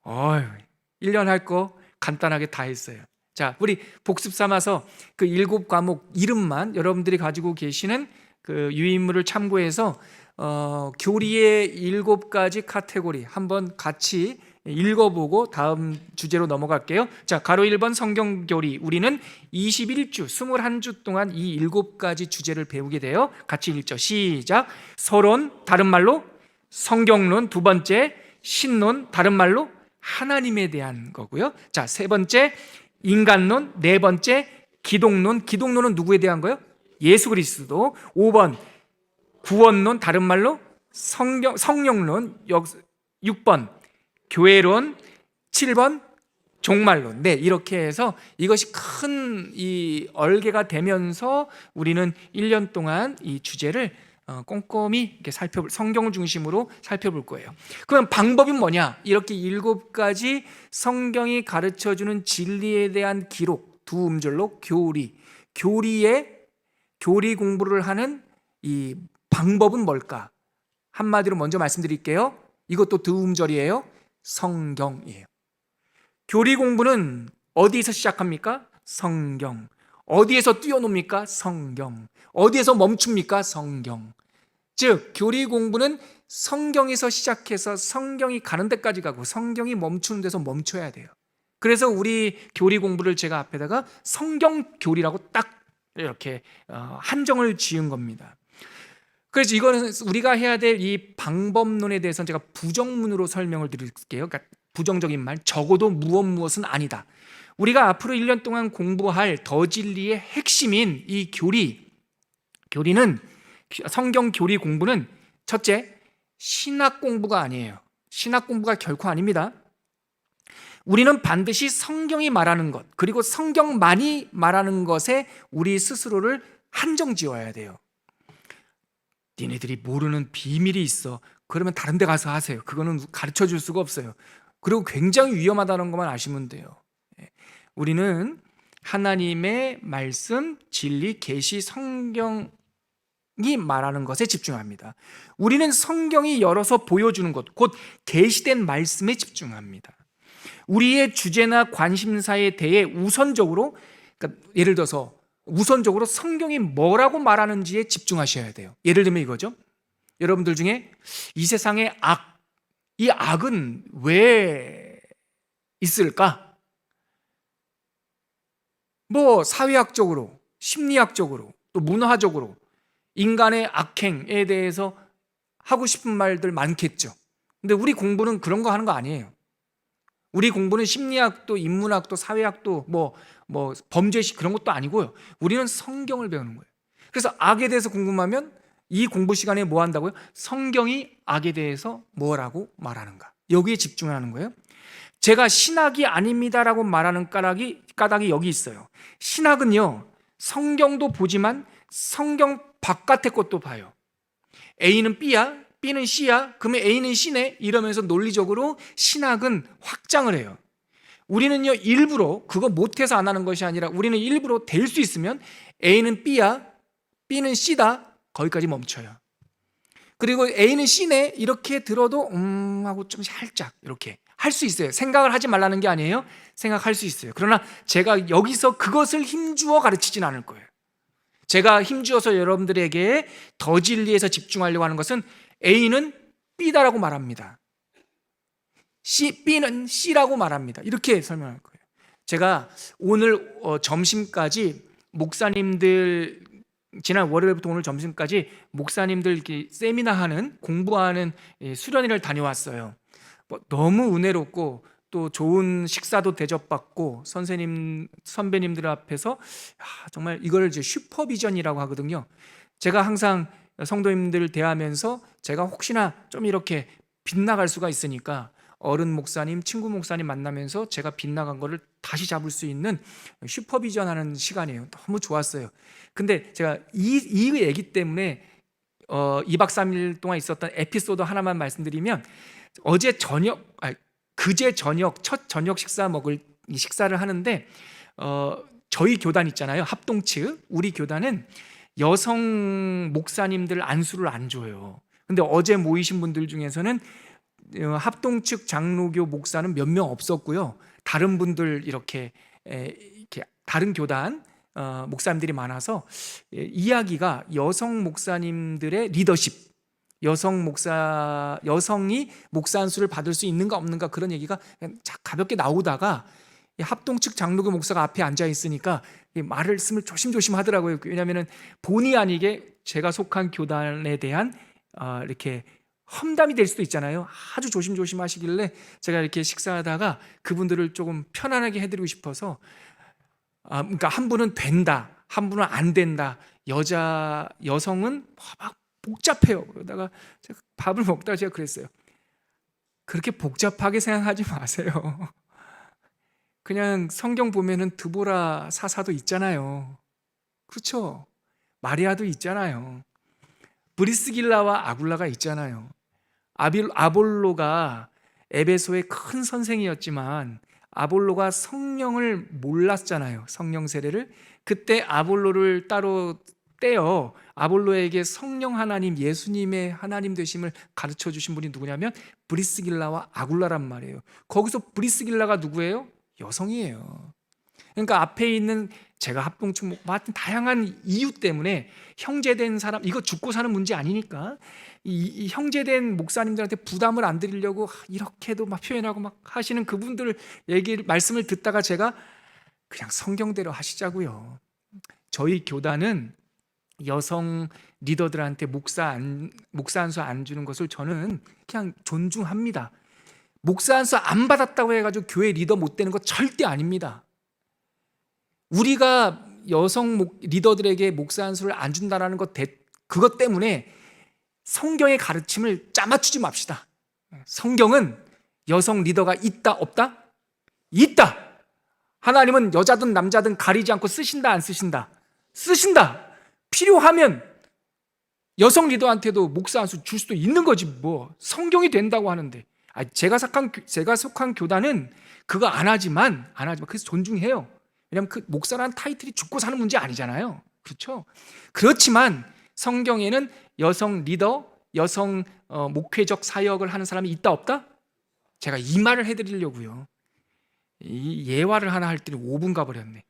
1년 할 거 간단하게 다 했어요. 자, 우리 복습 삼아서 그 7과목 이름만 여러분들이 가지고 계시는 그 유인물을 참고해서 교리의 7가지 카테고리 한번 같이 읽어보고 다음 주제로 넘어갈게요. 자, 가로 1번 성경교리. 우리는 21주 21주 동안 이 7가지 주제를 배우게 돼요. 같이 읽죠. 시작. 서론, 다른 말로 성경론. 두 번째, 신론, 다른 말로 하나님에 대한 거고요. 자, 세 번째, 인간론. 네 번째, 기독론. 기독론은 누구에 대한 거예요? 예수 그리스도. 5번, 구원론, 다른 말로 성령론. 6번, 교회론. 7번, 종말론. 네, 이렇게 해서 이것이 큰 이 얼개가 되면서 우리는 1년 동안 이 주제를 꼼꼼히 이렇게 성경을 중심으로 살펴볼 거예요. 그럼 방법이 뭐냐? 이렇게 7가지 성경이 가르쳐주는 진리에 대한 기록, 두 음절로 교리 공부를 하는 이 방법은 뭘까? 한마디로 먼저 말씀드릴게요. 이것도 두 음절이에요. 성경이에요. 교리 공부는 어디에서 시작합니까? 성경. 어디에서 뛰어놉니까? 성경. 어디에서 멈춥니까? 성경. 즉, 교리 공부는 성경에서 시작해서 성경이 가는 데까지 가고 성경이 멈추는 데서 멈춰야 돼요. 그래서 우리 교리 공부를 제가 앞에다가 성경교리라고 딱 이렇게 한정을 지은 겁니다. 그래서 이거는 우리가 해야 될 이 방법론에 대해서는 제가 부정문으로 설명을 드릴게요. 그러니까 부정적인 말, 적어도 무엇은 아니다. 우리가 앞으로 1년 동안 공부할 더 진리의 핵심인 이 교리는, 성경 교리 공부는 첫째, 신학 공부가 아니에요. 신학 공부가 결코 아닙니다. 우리는 반드시 성경이 말하는 것, 그리고 성경만이 말하는 것에 우리 스스로를 한정 지어야 돼요. 니네들이 모르는 비밀이 있어. 그러면 다른 데 가서 하세요. 그거는 가르쳐 줄 수가 없어요. 그리고 굉장히 위험하다는 것만 아시면 돼요. 우리는 하나님의 말씀, 진리, 계시, 성경이 말하는 것에 집중합니다. 우리는 성경이 열어서 보여주는 것, 곧 계시된 말씀에 집중합니다. 우리의 주제나 관심사에 대해 우선적으로, 그러니까 예를 들어서 우선적으로 성경이 뭐라고 말하는지에 집중하셔야 돼요. 예를 들면 이거죠. 여러분들 중에 이 세상의 이 악은 왜 있을까? 뭐 사회학적으로, 심리학적으로, 또 문화적으로 인간의 악행에 대해서 하고 싶은 말들 많겠죠. 근데 우리 공부는 그런 거 하는 거 아니에요. 우리 공부는 심리학도, 인문학도, 사회학도, 뭐 범죄식 그런 것도 아니고요. 우리는 성경을 배우는 거예요. 그래서 악에 대해서 궁금하면 이 공부 시간에 뭐 한다고요? 성경이 악에 대해서 뭐라고 말하는가, 여기에 집중하는 거예요. 제가 신학이 아닙니다라고 말하는 까닭이 여기 있어요. 신학은요, 성경도 보지만 성경 바깥의 것도 봐요. A는 B야, B는 C야? 그러면 A는 C네? 이러면서 논리적으로 신학은 확장을 해요. 우리는요, 일부러 그거 못해서 안 하는 것이 아니라 우리는 일부러 될 수 있으면 A는 B야, B는 C다, 거기까지 멈춰요. 그리고 A는 C네 이렇게 들어도 하고 좀 살짝 이렇게 할 수 있어요. 생각을 하지 말라는 게 아니에요. 생각할 수 있어요. 그러나 제가 여기서 그것을 힘주어 가르치진 않을 거예요. 제가 힘주어서 여러분들에게 더 진리에서 집중하려고 하는 것은 A는 B다라고 말합니다. B는 C라고 말합니다. 이렇게 설명할 거예요. 제가 오늘 점심까지 목사님들, 지난 월요일부터 오늘 점심까지 목사님들 이렇게 세미나하는, 공부하는 수련회를 다녀왔어요. 너무 은혜롭고 또 좋은 식사도 대접받고 선배님들 앞에서 정말 이걸 이제 슈퍼비전이라고 하거든요. 제가 항상 성도님들 대하면서 제가 혹시나 좀 이렇게 빗나갈 수가 있으니까 어른 목사님, 친구 목사님 만나면서 제가 빗나간 거를 다시 잡을 수 있는 슈퍼비전 하는 시간이에요. 너무 좋았어요. 근데 제가 이 얘기 때문에 2박 3일 동안 있었던 에피소드 하나만 말씀드리면, 그제 저녁 첫 저녁 식사를 하는데 저희 교단 있잖아요. 합동측, 우리 교단은 여성 목사님들 안수를 안 줘요. 근데 어제 모이신 분들 중에서는 합동측 장로교 목사는 몇 명 없었고요. 다른 분들 이렇게 다른 교단 목사님들이 많아서 이야기가 여성 목사님들의 리더십, 여성이 목사 안수를 받을 수 있는가 없는가 그런 얘기가 그냥 가볍게 나오다가 합동측 장로교 목사가 앞에 앉아 있으니까 말씀을 조심조심 하더라고요. 왜냐하면 본의 아니게 제가 속한 교단에 대한 이렇게 험담이 될 수도 있잖아요. 아주 조심조심 하시길래 제가 이렇게 식사하다가 그분들을 조금 편안하게 해드리고 싶어서, 그러니까 한 분은 된다, 한 분은 안 된다, 여성은 막 복잡해요. 그러다가 제가 밥을 먹다가 제가 그랬어요. 그렇게 복잡하게 생각하지 마세요. 그냥 성경 보면은 드보라 사사도 있잖아요. 그렇죠? 마리아도 있잖아요. 브리스길라와 아굴라가 있잖아요. 아볼로가 에베소의 큰 선생이었지만 아볼로가 성령을 몰랐잖아요. 성령 세례를. 그때 아볼로를 따로 떼어 아볼로에게 성령 하나님, 예수님의 하나님 되심을 가르쳐 주신 분이 누구냐면 브리스길라와 아굴라란 말이에요. 거기서 브리스길라가 누구예요? 여성이에요. 그러니까 앞에 있는 제가 합동측 하여튼 다양한 이유 때문에 형제된 사람, 이거 죽고 사는 문제 아니니까 이 형제된 목사님들한테 부담을 안 드리려고 이렇게도 막 표현하고 막 하시는 그분들 말씀을 듣다가 제가 그냥 성경대로 하시자고요. 저희 교단은 여성 리더들한테 목사 안수 안 주는 것을 저는 그냥 존중합니다. 목사 안수 안 받았다고 해가지고 교회 리더 못 되는 거 절대 아닙니다. 우리가 여성 리더들에게 목사 안수를 안 준다는 그것 때문에 성경의 가르침을 짜맞추지 맙시다. 성경은 여성 리더가 있다 없다? 있다. 하나님은 여자든 남자든 가리지 않고 쓰신다 안 쓰신다? 쓰신다. 필요하면 여성 리더한테도 목사 안수 줄 수도 있는 거지 뭐. 성경이 된다고 하는데. 제가 속한 교단은 그거 안 하지만 그래서 존중해요. 왜냐하면 그 목사라는 타이틀이 죽고 사는 문제 아니잖아요. 그렇죠? 그렇지만 성경에는 여성 리더, 여성 목회적 사역을 하는 사람이 있다 없다? 제가 이 말을 해드리려고요. 이 예화를 하나 할 때는 5분 가버렸네.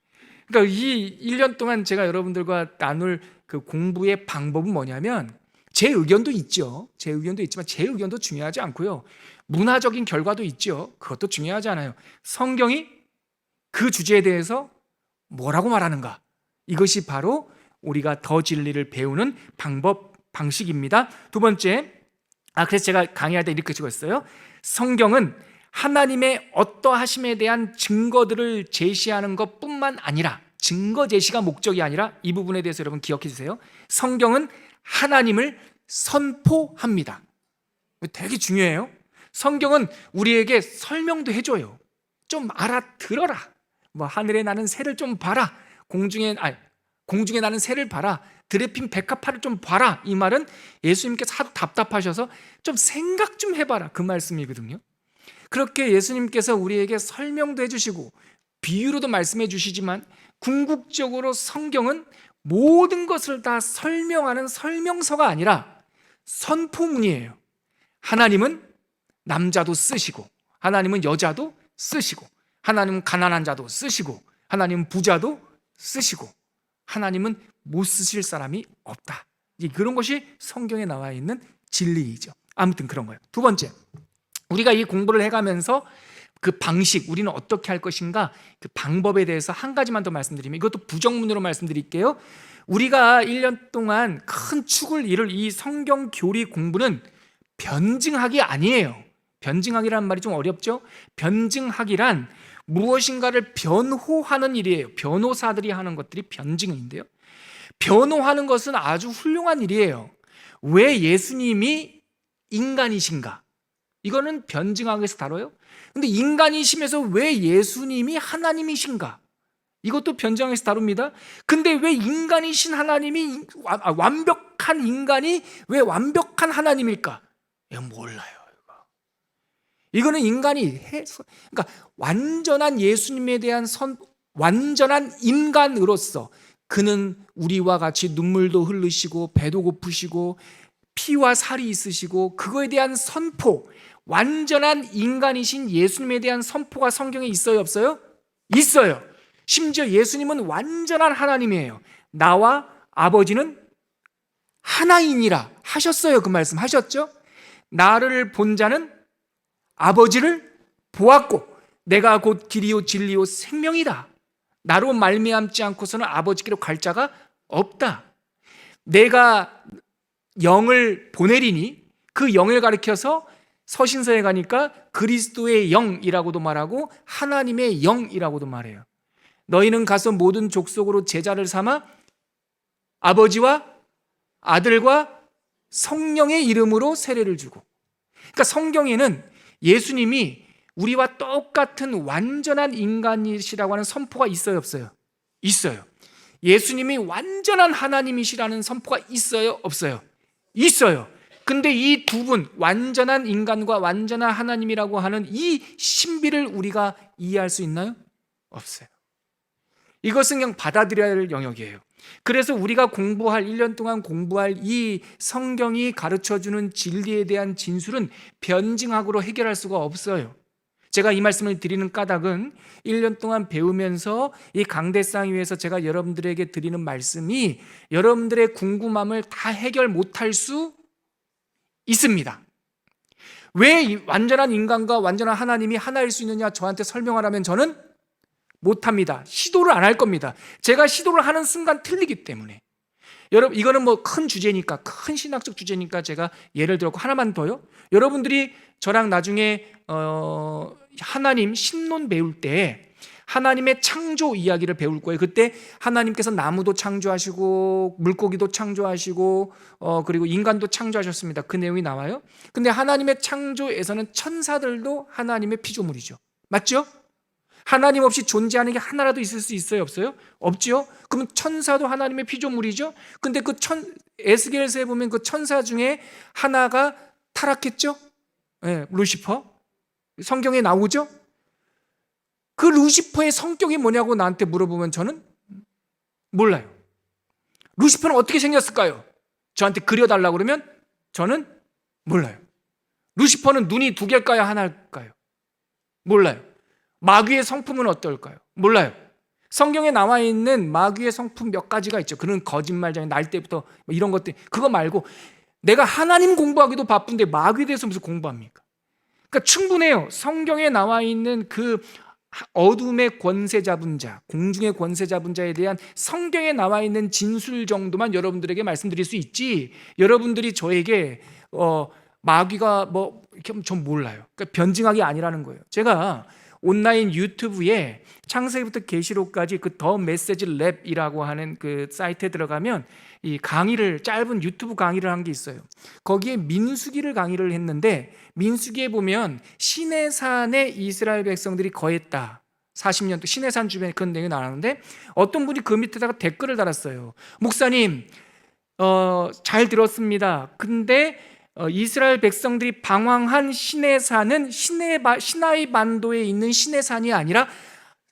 그러니까 이 1년 동안 제가 여러분들과 나눌 그 공부의 방법은 뭐냐면, 제 의견도 있죠. 제 의견도 있지만 제 의견도 중요하지 않고요. 문화적인 결과도 있죠. 그것도 중요하지 않아요. 성경이 그 주제에 대해서 뭐라고 말하는가? 이것이 바로 우리가 더 진리를 배우는 방식입니다. 두 번째, 그래서 제가 강의할 때 이렇게 적었어요. 성경은 하나님의 어떠하심에 대한 증거들을 제시하는 것뿐만 아니라, 증거 제시가 목적이 아니라, 이 부분에 대해서 여러분 기억해 주세요. 성경은 하나님을 선포합니다. 되게 중요해요. 성경은 우리에게 설명도 해줘요. 좀 알아들어라. 하늘에 나는 새를 좀 봐라. 공중에 나는 새를 봐라, 들에 핀 백합화를 좀 봐라. 이 말은 예수님께서 하도 답답하셔서 좀 생각 좀 해봐라, 그 말씀이거든요. 그렇게 예수님께서 우리에게 설명도 해주시고 비유로도 말씀해 주시지만 궁극적으로 성경은 모든 것을 다 설명하는 설명서가 아니라 선포문이에요. 하나님은 남자도 쓰시고, 하나님은 여자도 쓰시고, 하나님은 가난한 자도 쓰시고, 하나님은 부자도 쓰시고, 하나님은 못 쓰실 사람이 없다. 그런 것이 성경에 나와 있는 진리이죠. 아무튼 그런 거예요. 두 번째, 우리가 이 공부를 해가면서 그 방식, 우리는 어떻게 할 것인가, 그 방법에 대해서 한 가지만 더 말씀드리면, 이것도 부정문으로 말씀드릴게요. 우리가 1년 동안 큰 축을 이룰 이 성경 교리 공부는 변증하기 아니에요. 변증하기란 말이 좀 어렵죠? 변증하기란 무엇인가를 변호하는 일이에요. 변호사들이 하는 것들이 변증인데요, 변호하는 것은 아주 훌륭한 일이에요. 왜 예수님이 인간이신가? 이거는 변증학에서 다뤄요. 근데 인간이시면서 왜 예수님이 하나님이신가? 이것도 변증학에서 다룹니다. 근데 왜 인간이신 하나님이, 완벽한 인간이 왜 완벽한 하나님일까? 이거 몰라요. 이거는 인간이 그러니까 완전한 예수님에 대한 완전한 인간으로서 그는 우리와 같이 눈물도 흘리시고 배도 고프시고 피와 살이 있으시고, 그거에 대한 선포, 완전한 인간이신 예수님에 대한 선포가 성경에 있어요, 없어요? 있어요. 심지어 예수님은 완전한 하나님이에요. 나와 아버지는 하나이니라 하셨어요. 그 말씀 하셨죠? 나를 본 자는 아버지를 보았고 내가 곧 길이요 진리요 생명이다. 나로 말미암지 않고서는 아버지께로 갈 자가 없다. 내가 영을 보내리니, 그 영을 가리켜서 서신서에 가니까 그리스도의 영이라고도 말하고 하나님의 영이라고도 말해요. 너희는 가서 모든 족속으로 제자를 삼아 아버지와 아들과 성령의 이름으로 세례를 주고. 그러니까 성경에는 예수님이 우리와 똑같은 완전한 인간이시라고 하는 선포가 있어요, 없어요? 있어요. 예수님이 완전한 하나님이시라는 선포가 있어요, 없어요? 있어요. 근데 이 두 분, 완전한 인간과 완전한 하나님이라고 하는 이 신비를 우리가 이해할 수 있나요? 없어요. 이것은 그냥 받아들여야 할 영역이에요. 그래서 우리가 1년 동안 공부할 이 성경이 가르쳐주는 진리에 대한 진술은 변증학으로 해결할 수가 없어요. 제가 이 말씀을 드리는 까닭은 1년 동안 배우면서 이 강대상 위에서 제가 여러분들에게 드리는 말씀이 여러분들의 궁금함을 다 해결 못할 수 있습니다. 왜 완전한 인간과 완전한 하나님이 하나일 수 있느냐 저한테 설명하라면 저는 못합니다. 시도를 안 할 겁니다. 제가 시도를 하는 순간 틀리기 때문에. 여러분, 이거는 뭐 큰 주제니까, 큰 신학적 주제니까 제가 예를 들었고, 하나만 더요. 여러분들이 저랑 나중에 하나님 신론 배울 때 하나님의 창조 이야기를 배울 거예요. 그때 하나님께서 나무도 창조하시고 물고기도 창조하시고 그리고 인간도 창조하셨습니다. 그 내용이 나와요. 근데 하나님의 창조에서는 천사들도 하나님의 피조물이죠. 맞죠? 하나님 없이 존재하는 게 하나라도 있을 수 있어요, 없어요? 없죠? 그럼 천사도 하나님의 피조물이죠? 근데 그 에스겔서에 보면 그 천사 중에 하나가 타락했죠? 네, 루시퍼. 성경에 나오죠? 그 루시퍼의 성격이 뭐냐고 나한테 물어보면 저는 몰라요. 루시퍼는 어떻게 생겼을까요? 저한테 그려달라고 그러면 저는 몰라요. 루시퍼는 눈이 2개일까요? 하나일까요? 몰라요. 마귀의 성품은 어떨까요? 몰라요. 성경에 나와 있는 마귀의 성품 몇 가지가 있죠. 그런 거짓말장애, 날 때부터 이런 것들, 그거 말고 내가 하나님 공부하기도 바쁜데 마귀에 대해서 무슨 공부합니까? 그러니까 충분해요. 성경에 나와 있는 그 어둠의 권세 잡은 자, 공중의 권세 잡은 자에 대한 성경에 나와 있는 진술 정도만 여러분들에게 말씀드릴 수 있지, 여러분들이 저에게 마귀가 뭐 이렇게 좀 몰라요. 그러니까 변증학이 아니라는 거예요. 제가 온라인 유튜브에 창세기부터 계시록까지 그 더 메시지 랩이라고 하는 그 사이트에 들어가면 이 강의를, 짧은 유튜브 강의를 한 게 있어요. 거기에 민수기를 강의를 했는데 민수기에 보면 시내산에 이스라엘 백성들이 거했다. 40년 또 시내산 주변에 그런 내용이 나왔는데 어떤 분이 그 밑에다가 댓글을 달았어요. 목사님, 잘 들었습니다. 근데 이스라엘 백성들이 방황한 시내산은 시나이 반도에 있는 시내산이 아니라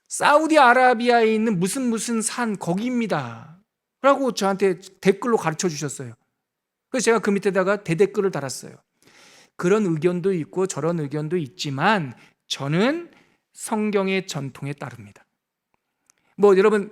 사우디아라비아에 있는 무슨 산 거기입니다 라고 저한테 댓글로 가르쳐 주셨어요. 그래서 제가 그 밑에다가 대댓글을 달았어요. 그런 의견도 있고 저런 의견도 있지만 저는 성경의 전통에 따릅니다. 뭐 여러분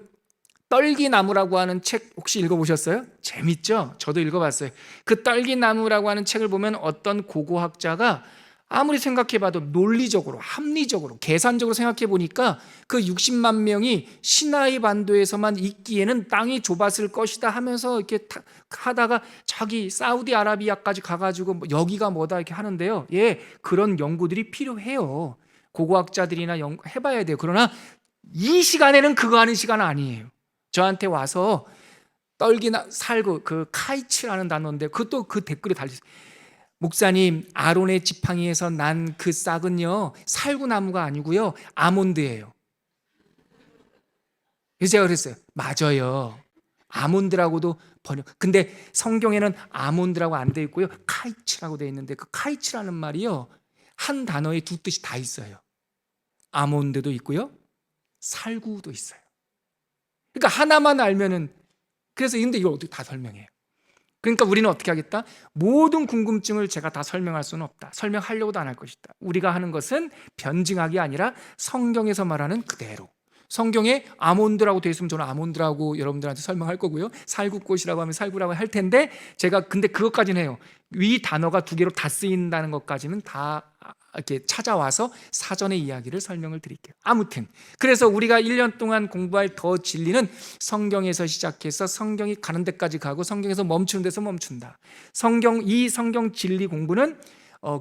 떨기나무라고 하는 책 혹시 읽어보셨어요? 재밌죠? 저도 읽어봤어요. 그 떨기나무라고 하는 책을 보면 어떤 고고학자가 아무리 생각해봐도 논리적으로, 합리적으로, 계산적으로 생각해보니까 그 60만 명이 시나이 반도에서만 있기에는 땅이 좁았을 것이다 하면서 이렇게 하다가 자기 사우디아라비아까지 가가지고 여기가 뭐다 이렇게 하는데요. 예, 그런 연구들이 필요해요. 고고학자들이나 해봐야 돼요. 그러나 이 시간에는 그거 하는 시간 아니에요. 저한테 와서 떨기나 살구, 그 카이츠라는 단어인데 그것도 그 댓글에 달렸어요. 목사님, 아론의 지팡이에서 난 그 싹은요 살구나무가 아니고요 아몬드예요. 그래서 제가 그랬어요. 맞아요. 아몬드라고도 번역. 근데 성경에는 아몬드라고 안 돼 있고요 카이츠라고 돼 있는데 그 카이츠라는 말이요 한 단어에 두 뜻이 다 있어요. 아몬드도 있고요 살구도 있어요. 그러니까 하나만 알면은, 그래서 근데 이걸 어떻게 다 설명해요? 그러니까 우리는 어떻게 하겠다? 모든 궁금증을 제가 다 설명할 수는 없다. 설명하려고도 안 할 것이다. 우리가 하는 것은 변증하기 아니라 성경에서 말하는 그대로. 성경에 아몬드라고 되어 있으면 저는 아몬드라고 여러분들한테 설명할 거고요. 살구꽃이라고 하면 살구라고 할 텐데 제가 근데 그것까지는 해요. 위 단어가 두 개로 다 쓰인다는 것까지는 다 이렇게 찾아와서 사전의 이야기를 설명을 드릴게요. 아무튼 그래서 우리가 1년 동안 공부할 더 진리는 성경에서 시작해서 성경이 가는 데까지 가고 성경에서 멈추는 데서 멈춘다. 이 성경 진리 공부는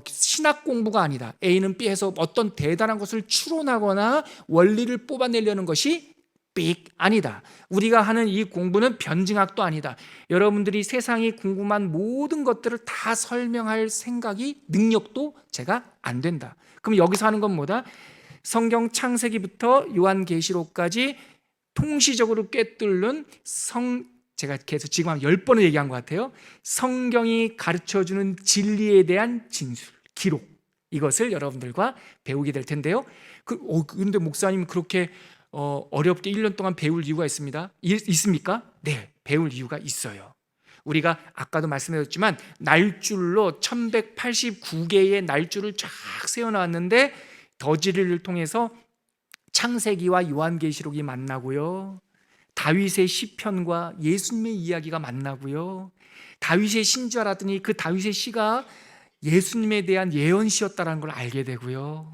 신학 공부가 아니다. A는 B에서 어떤 대단한 것을 추론하거나 원리를 뽑아내려는 것이 아니다. 우리가 하는 이 공부는 변증학도 아니다. 여러분들이 세상이 궁금한 모든 것들을 다 설명할 생각이, 능력도 제가 안 된다. 그럼 여기서 하는 건 뭐다? 성경 창세기부터 요한계시록까지 통시적으로 꿰뚫는 제가 계속 지금 한 10번을 얘기한 것 같아요. 성경이 가르쳐주는 진리에 대한 진술, 기록, 이것을 여러분들과 배우게 될 텐데요. 그런데 목사님 그렇게 어렵게 1년 동안 배울 이유가 있습니까? 네, 배울 이유가 있어요. 우리가 아까도 말씀드렸지만 날줄로 1189개의 날줄을 쫙 세워놨는데 더진리를 통해서 창세기와 요한계시록이 만나고요, 다윗의 시편과 예수님의 이야기가 만나고요, 다윗의 신줄 알았더니 그 다윗의 시가 예수님에 대한 예언시였다는 걸 알게 되고요,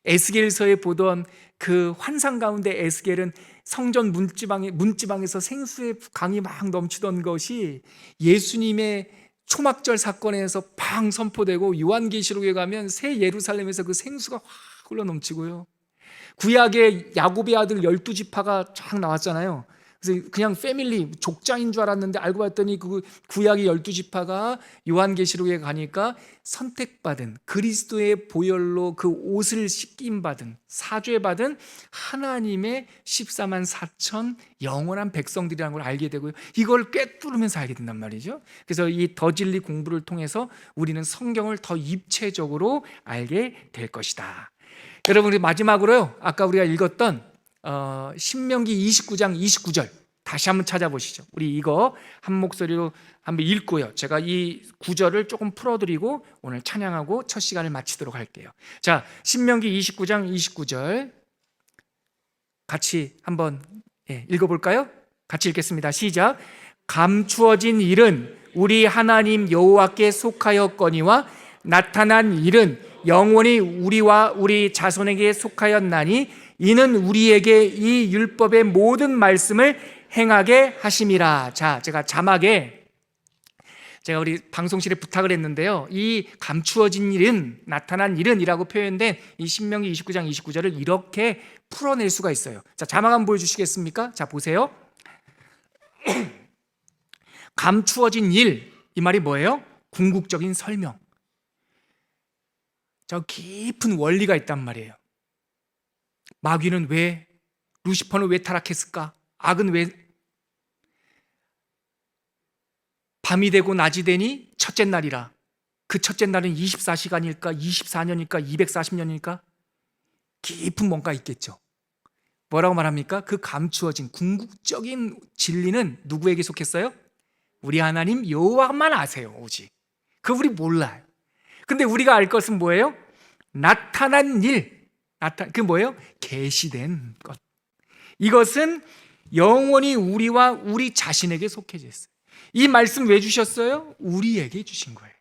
에스겔서에 보던 그 환상 가운데 에스겔은 성전 문지방에서 생수의 강이 막 넘치던 것이 예수님의 초막절 사건에서 팡 선포되고, 요한계시록에 가면 새 예루살렘에서 그 생수가 확 흘러 넘치고요, 구약의 야곱의 아들 12지파가 쫙 나왔잖아요. 그래서 그냥 패밀리 족장인 줄 알았는데 알고 봤더니 그 구약의 12지파가 요한계시록에 가니까 선택받은, 그리스도의 보혈로 그 옷을 씻김받은, 사죄받은 하나님의 14만 4천 영원한 백성들이라는 걸 알게 되고요, 이걸 꿰뚫으면서 알게 된단 말이죠. 그래서 이 더 진리 공부를 통해서 우리는 성경을 더 입체적으로 알게 될 것이다. 여러분, 우리 마지막으로요, 아까 우리가 읽었던 신명기 29장 29절 다시 한번 찾아보시죠. 우리 이거 한 목소리로 한번 읽고요, 제가 이 구절을 조금 풀어드리고 오늘 찬양하고 첫 시간을 마치도록 할게요. 자, 신명기 29장 29절 같이 한번 읽어볼까요? 같이 읽겠습니다. 시작. 감추어진 일은 우리 하나님 여호와께 속하였거니와 나타난 일은 영원히 우리와 우리 자손에게 속하였나니 이는 우리에게 이 율법의 모든 말씀을 행하게 하심이라. 자, 제가 자막에 제가 우리 방송실에 부탁을 했는데요, 이 감추어진 일은, 나타난 일은 이라고 표현된 이 신명기 29장 29절을 이렇게 풀어낼 수가 있어요. 자, 자막 한번 보여주시겠습니까? 자, 보세요. 감추어진 일, 이 말이 뭐예요? 궁극적인 설명, 저 깊은 원리가 있단 말이에요. 마귀는 왜, 루시퍼는 왜 타락했을까? 악은 왜 밤이 되고 낮이 되니 첫째 날이라. 그 첫째 날은 24시간일까? 24년일까? 240년일까? 깊은 뭔가 있겠죠. 뭐라고 말합니까? 그 감추어진 궁극적인 진리는 누구에게 속했어요? 우리 하나님 여호와만 아세요. 오직 그 우리 몰라요. 근데 우리가 알 것은 뭐예요? 나타난 일, 그 뭐예요? 계시된 것. 이것은 영원히 우리와 우리 자신에게 속해져 있어요. 이 말씀 왜 주셨어요? 우리에게 주신 거예요.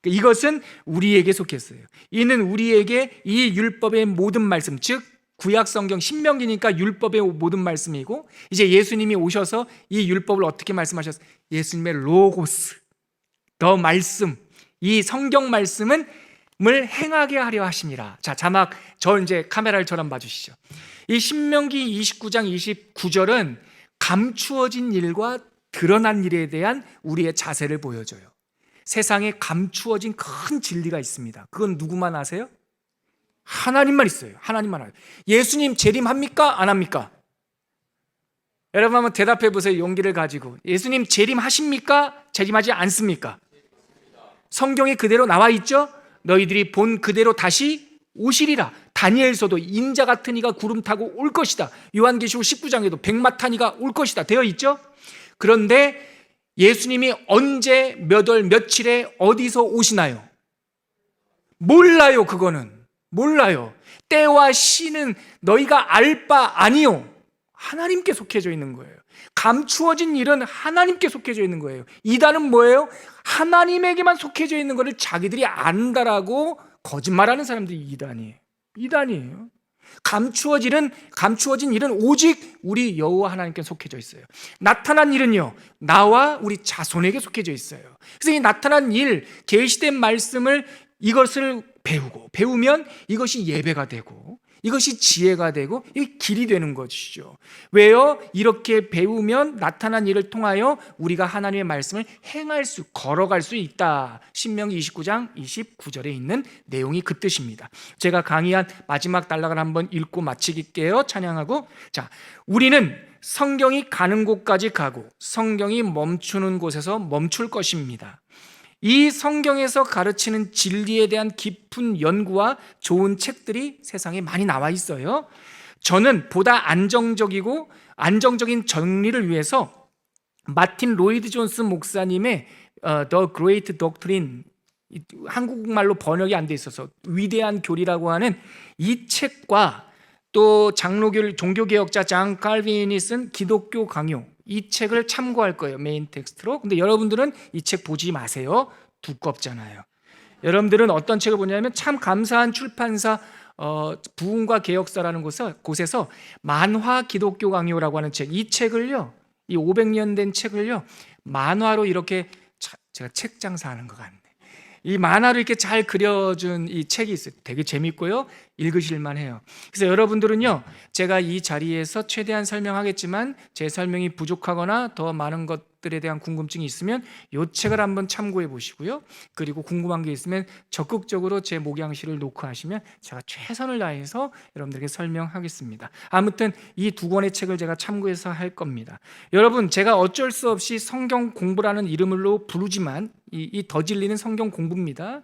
이것은 우리에게 속했어요. 이는 우리에게 이 율법의 모든 말씀, 즉 구약 성경 신명기니까 율법의 모든 말씀이고, 이제 예수님이 오셔서 이 율법을 어떻게 말씀하셨어요? 예수님의 로고스, 더 말씀, 이 성경 말씀은 을 행하게 하려 하심이라. 자, 자막 저 이제 카메라를 저랑 봐주시죠. 이 신명기 29장 29절은 감추어진 일과 드러난 일에 대한 우리의 자세를 보여줘요. 세상에 감추어진 큰 진리가 있습니다. 그건 누구만 아세요? 하나님만 있어요. 하나님만 알아요. 예수님 재림합니까? 안 합니까? 여러분 한번 대답해 보세요. 용기를 가지고. 예수님 재림하십니까? 재림하지 않습니까? 성경에 그대로 나와 있죠? 너희들이 본 그대로 다시 오시리라. 다니엘서도 인자 같은 이가 구름 타고 올 것이다. 요한계시록 19장에도 백마탄 이가 올 것이다 되어 있죠? 그런데 예수님이 언제 몇 월 며칠에 어디서 오시나요? 몰라요. 그거는 몰라요. 때와 시는 너희가 알 바 아니요. 하나님께 속해져 있는 거예요. 감추어진 일은 하나님께 속해져 있는 거예요. 이단은 뭐예요? 하나님에게만 속해져 있는 것을 자기들이 안다라고 거짓말하는 사람들이 이단이에요. 감추어진 일은 오직 우리 여호와 하나님께 속해져 있어요. 나타난 일은요, 나와 우리 자손에게 속해져 있어요. 그래서 이 나타난 일, 계시된 말씀을 이것을 배우면 이것이 예배가 되고 이것이 지혜가 되고 이 길이 되는 것이죠. 왜요? 이렇게 배우면 나타난 일을 통하여 우리가 하나님의 말씀을 걸어갈 수 있다. 신명기 29장 29절에 있는 내용이 그 뜻입니다. 제가 강의한 마지막 단락을 한번 읽고 마치게요. 찬양하고. 자, 우리는 성경이 가는 곳까지 가고 성경이 멈추는 곳에서 멈출 것입니다. 이 성경에서 가르치는 진리에 대한 깊은 연구와 좋은 책들이 세상에 많이 나와 있어요. 저는 보다 안정적인 정리를 위해서 마틴 로이드 존스 목사님의 The Great Doctrine, 한국말로 번역이 안 돼 있어서 위대한 교리라고 하는 이 책과 또 장로교 종교개혁자 장 칼빈이 쓴 기독교 강요, 이 책을 참고할 거예요. 메인 텍스트로. 근데 여러분들은 이 책 보지 마세요. 두껍잖아요. 여러분들은 어떤 책을 보냐면 참 감사한 출판사 부흥과 개혁사라는 곳에서 만화 기독교 강요라고 하는 책, 이 책을요, 이 500년 된 책을요, 만화로 이렇게, 제가 책 장사하는 것 같네. 이 만화로 이렇게 잘 그려준 이 책이 있어요. 되게 재밌고요, 읽으실만 해요. 그래서 여러분들은요, 제가 이 자리에서 최대한 설명하겠지만 제 설명이 부족하거나 더 많은 것들에 대한 궁금증이 있으면 이 책을 한번 참고해 보시고요, 그리고 궁금한 게 있으면 적극적으로 제 목양실을 녹화하시면 제가 최선을 다해서 여러분들에게 설명하겠습니다. 아무튼 이 두 권의 책을 제가 참고해서 할 겁니다. 여러분, 제가 어쩔 수 없이 성경 공부라는 이름으로 부르지만 이 더 진리는 성경 공부입니다.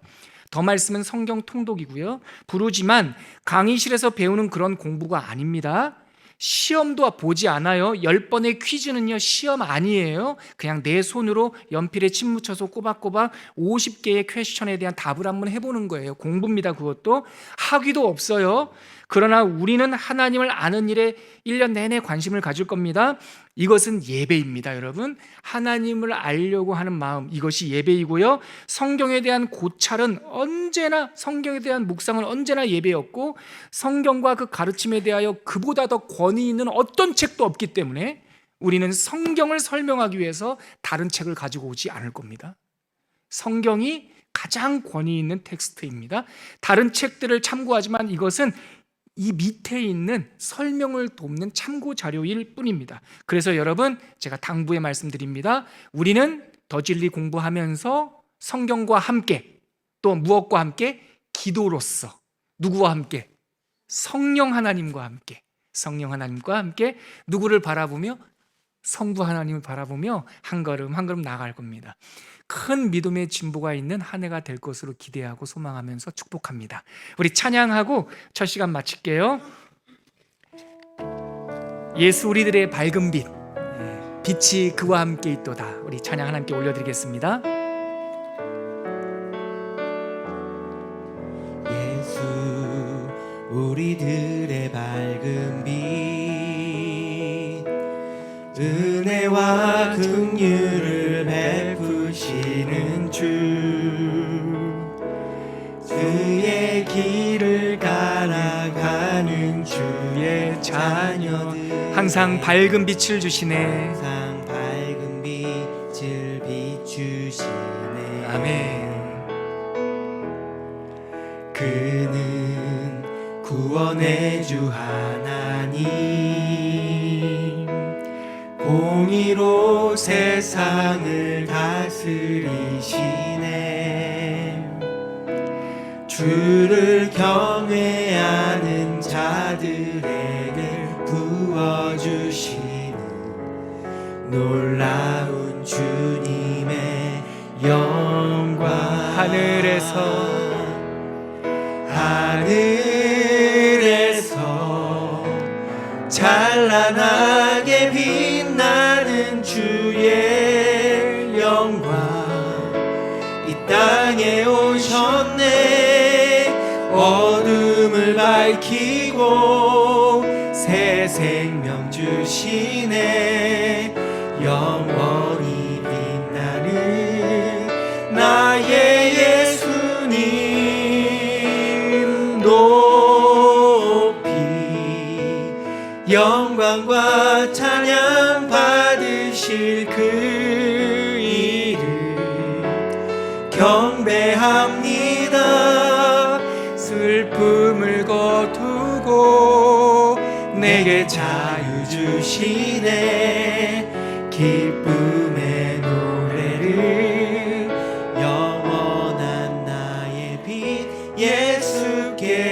더 말씀은 성경 통독이고요. 부르지만 강의실에서 배우는 그런 공부가 아닙니다. 시험도 보지 않아요. 10번의 퀴즈는요, 시험 아니에요. 그냥 내 손으로 연필에 침 묻혀서 꼬박꼬박 50개의 퀘스천에 대한 답을 한번 해보는 거예요. 공부입니다. 그것도 학위도 없어요. 그러나 우리는 하나님을 아는 일에 1년 내내 관심을 가질 겁니다. 이것은 예배입니다. 여러분, 하나님을 알려고 하는 마음, 이것이 예배이고요. 성경에 대한 고찰은 언제나, 성경에 대한 묵상은 언제나 예배였고, 성경과 그 가르침에 대하여 그보다 더 권위 있는 어떤 책도 없기 때문에 우리는 성경을 설명하기 위해서 다른 책을 가지고 오지 않을 겁니다. 성경이 가장 권위 있는 텍스트입니다. 다른 책들을 참고하지만 이것은 이 밑에 있는 설명을 돕는 참고 자료일 뿐입니다. 그래서 여러분, 제가 당부의 말씀드립니다. 우리는 더 진리 공부하면서 성경과 함께, 또 무엇과 함께? 기도로서. 누구와 함께? 성령 하나님과 함께 누구를 바라보며? 성부 하나님을 바라보며 한 걸음 한 걸음 나아갈 겁니다. 큰 믿음의 진보가 있는 한 해가 될 것으로 기대하고 소망하면서 축복합니다. 우리 찬양하고 첫 시간 마칠게요. 예수 우리들의 밝은 빛, 빛이 그와 함께 있도다. 우리 찬양 하나님께 올려드리겠습니다. 예수 우리들의 밝은 빛, 은혜와 긍휼을 베푸시는 주, 그의 길을 따라가는 주의 자녀들, 항상 밝은 빛을 주시네. 항상 밝은 빛을 비추시네. 아멘. 그는 구원의 주 하나님, 공의로 세상을 다스리시네. 주를 경외하는 자들에게 부어주시는 놀라운 주님의 영광. 하늘에서 찬란하게 빛나는 주의 영광, 이 땅에 오셨네. 어둠을 밝히고 새 생명 주시네. 영원히 빛나는 나의 예수님 높이 영광과 찬양 받으실 그 이름 경배합니다. 슬픔을 거두고 내게 자유 주시네. 기쁨의 노래를 영원한 나의 빛 예수께.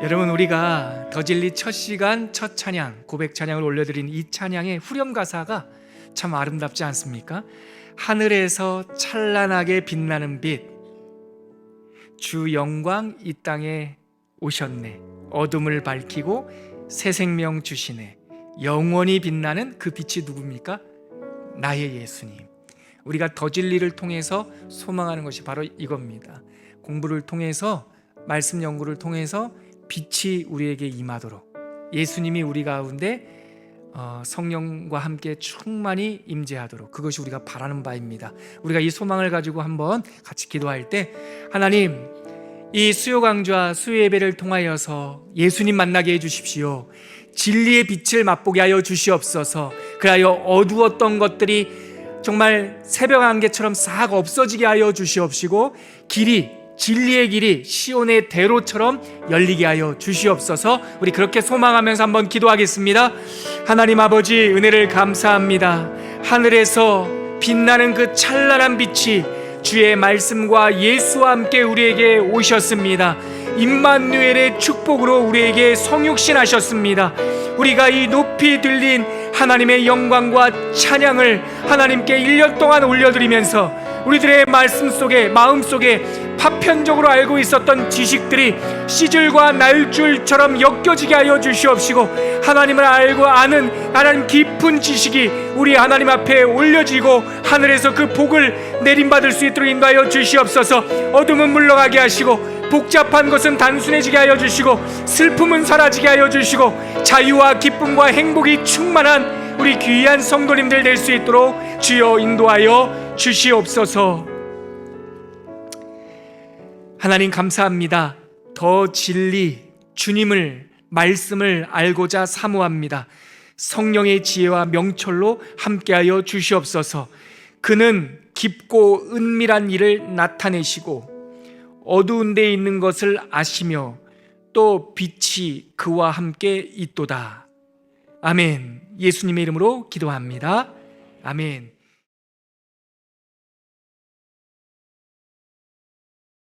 여러분, 우리가 더진리 첫 시간 첫 찬양 고백 찬양을 올려드린 이 찬양의 후렴 가사가 참 아름답지 않습니까? 하늘에서 찬란하게 빛나는 빛, 주 영광 이 땅에 오셨네. 어둠을 밝히고 새 생명 주시네. 영원히 빛나는 그 빛이 누굽니까? 나의 예수님. 우리가 더진리를 통해서 소망하는 것이 바로 이겁니다. 공부를 통해서, 말씀 연구를 통해서 빛이 우리에게 임하도록, 예수님이 우리 가운데 성령과 함께 충만히 임재하도록, 그것이 우리가 바라는 바입니다. 우리가 이 소망을 가지고 한번 같이 기도할 때, 하나님, 이 수요 강좌 수요 예배를 통하여서 예수님 만나게 해주십시오. 진리의 빛을 맛보게 하여 주시옵소서. 그하여 어두웠던 것들이 정말 새벽 안개처럼 싹 없어지게 하여 주시옵시고, 진리의 길이 시온의 대로처럼 열리게 하여 주시옵소서. 우리 그렇게 소망하면서 한번 기도하겠습니다. 하나님 아버지, 은혜를 감사합니다. 하늘에서 빛나는 그 찬란한 빛이 주의 말씀과 예수와 함께 우리에게 오셨습니다. 임마누엘의 축복으로 우리에게 성육신하셨습니다. 우리가 이 높이 들린 하나님의 영광과 찬양을 하나님께 1년 동안 올려드리면서 우리들의 말씀 속에, 마음 속에 파편적으로 알고 있었던 지식들이 씨줄과 날줄처럼 엮여지게 하여 주시옵시고, 하나님을 알고 아는 하나님 깊은 지식이 우리 하나님 앞에 올려지고 하늘에서 그 복을 내림받을 수 있도록 인도하여 주시옵소서. 어둠은 물러가게 하시고, 복잡한 것은 단순해지게 하여 주시고, 슬픔은 사라지게 하여 주시고, 자유와 기쁨과 행복이 충만한 우리 귀한 성도님들 될 수 있도록 주여 인도하여 주시옵소서. 하나님 감사합니다. 더 진리, 주님을, 말씀을 알고자 사모합니다. 성령의 지혜와 명철로 함께하여 주시옵소서. 그는 깊고 은밀한 일을 나타내시고 어두운 데 있는 것을 아시며 또 빛이 그와 함께 있도다. 아멘. 예수님의 이름으로 기도합니다. 아멘.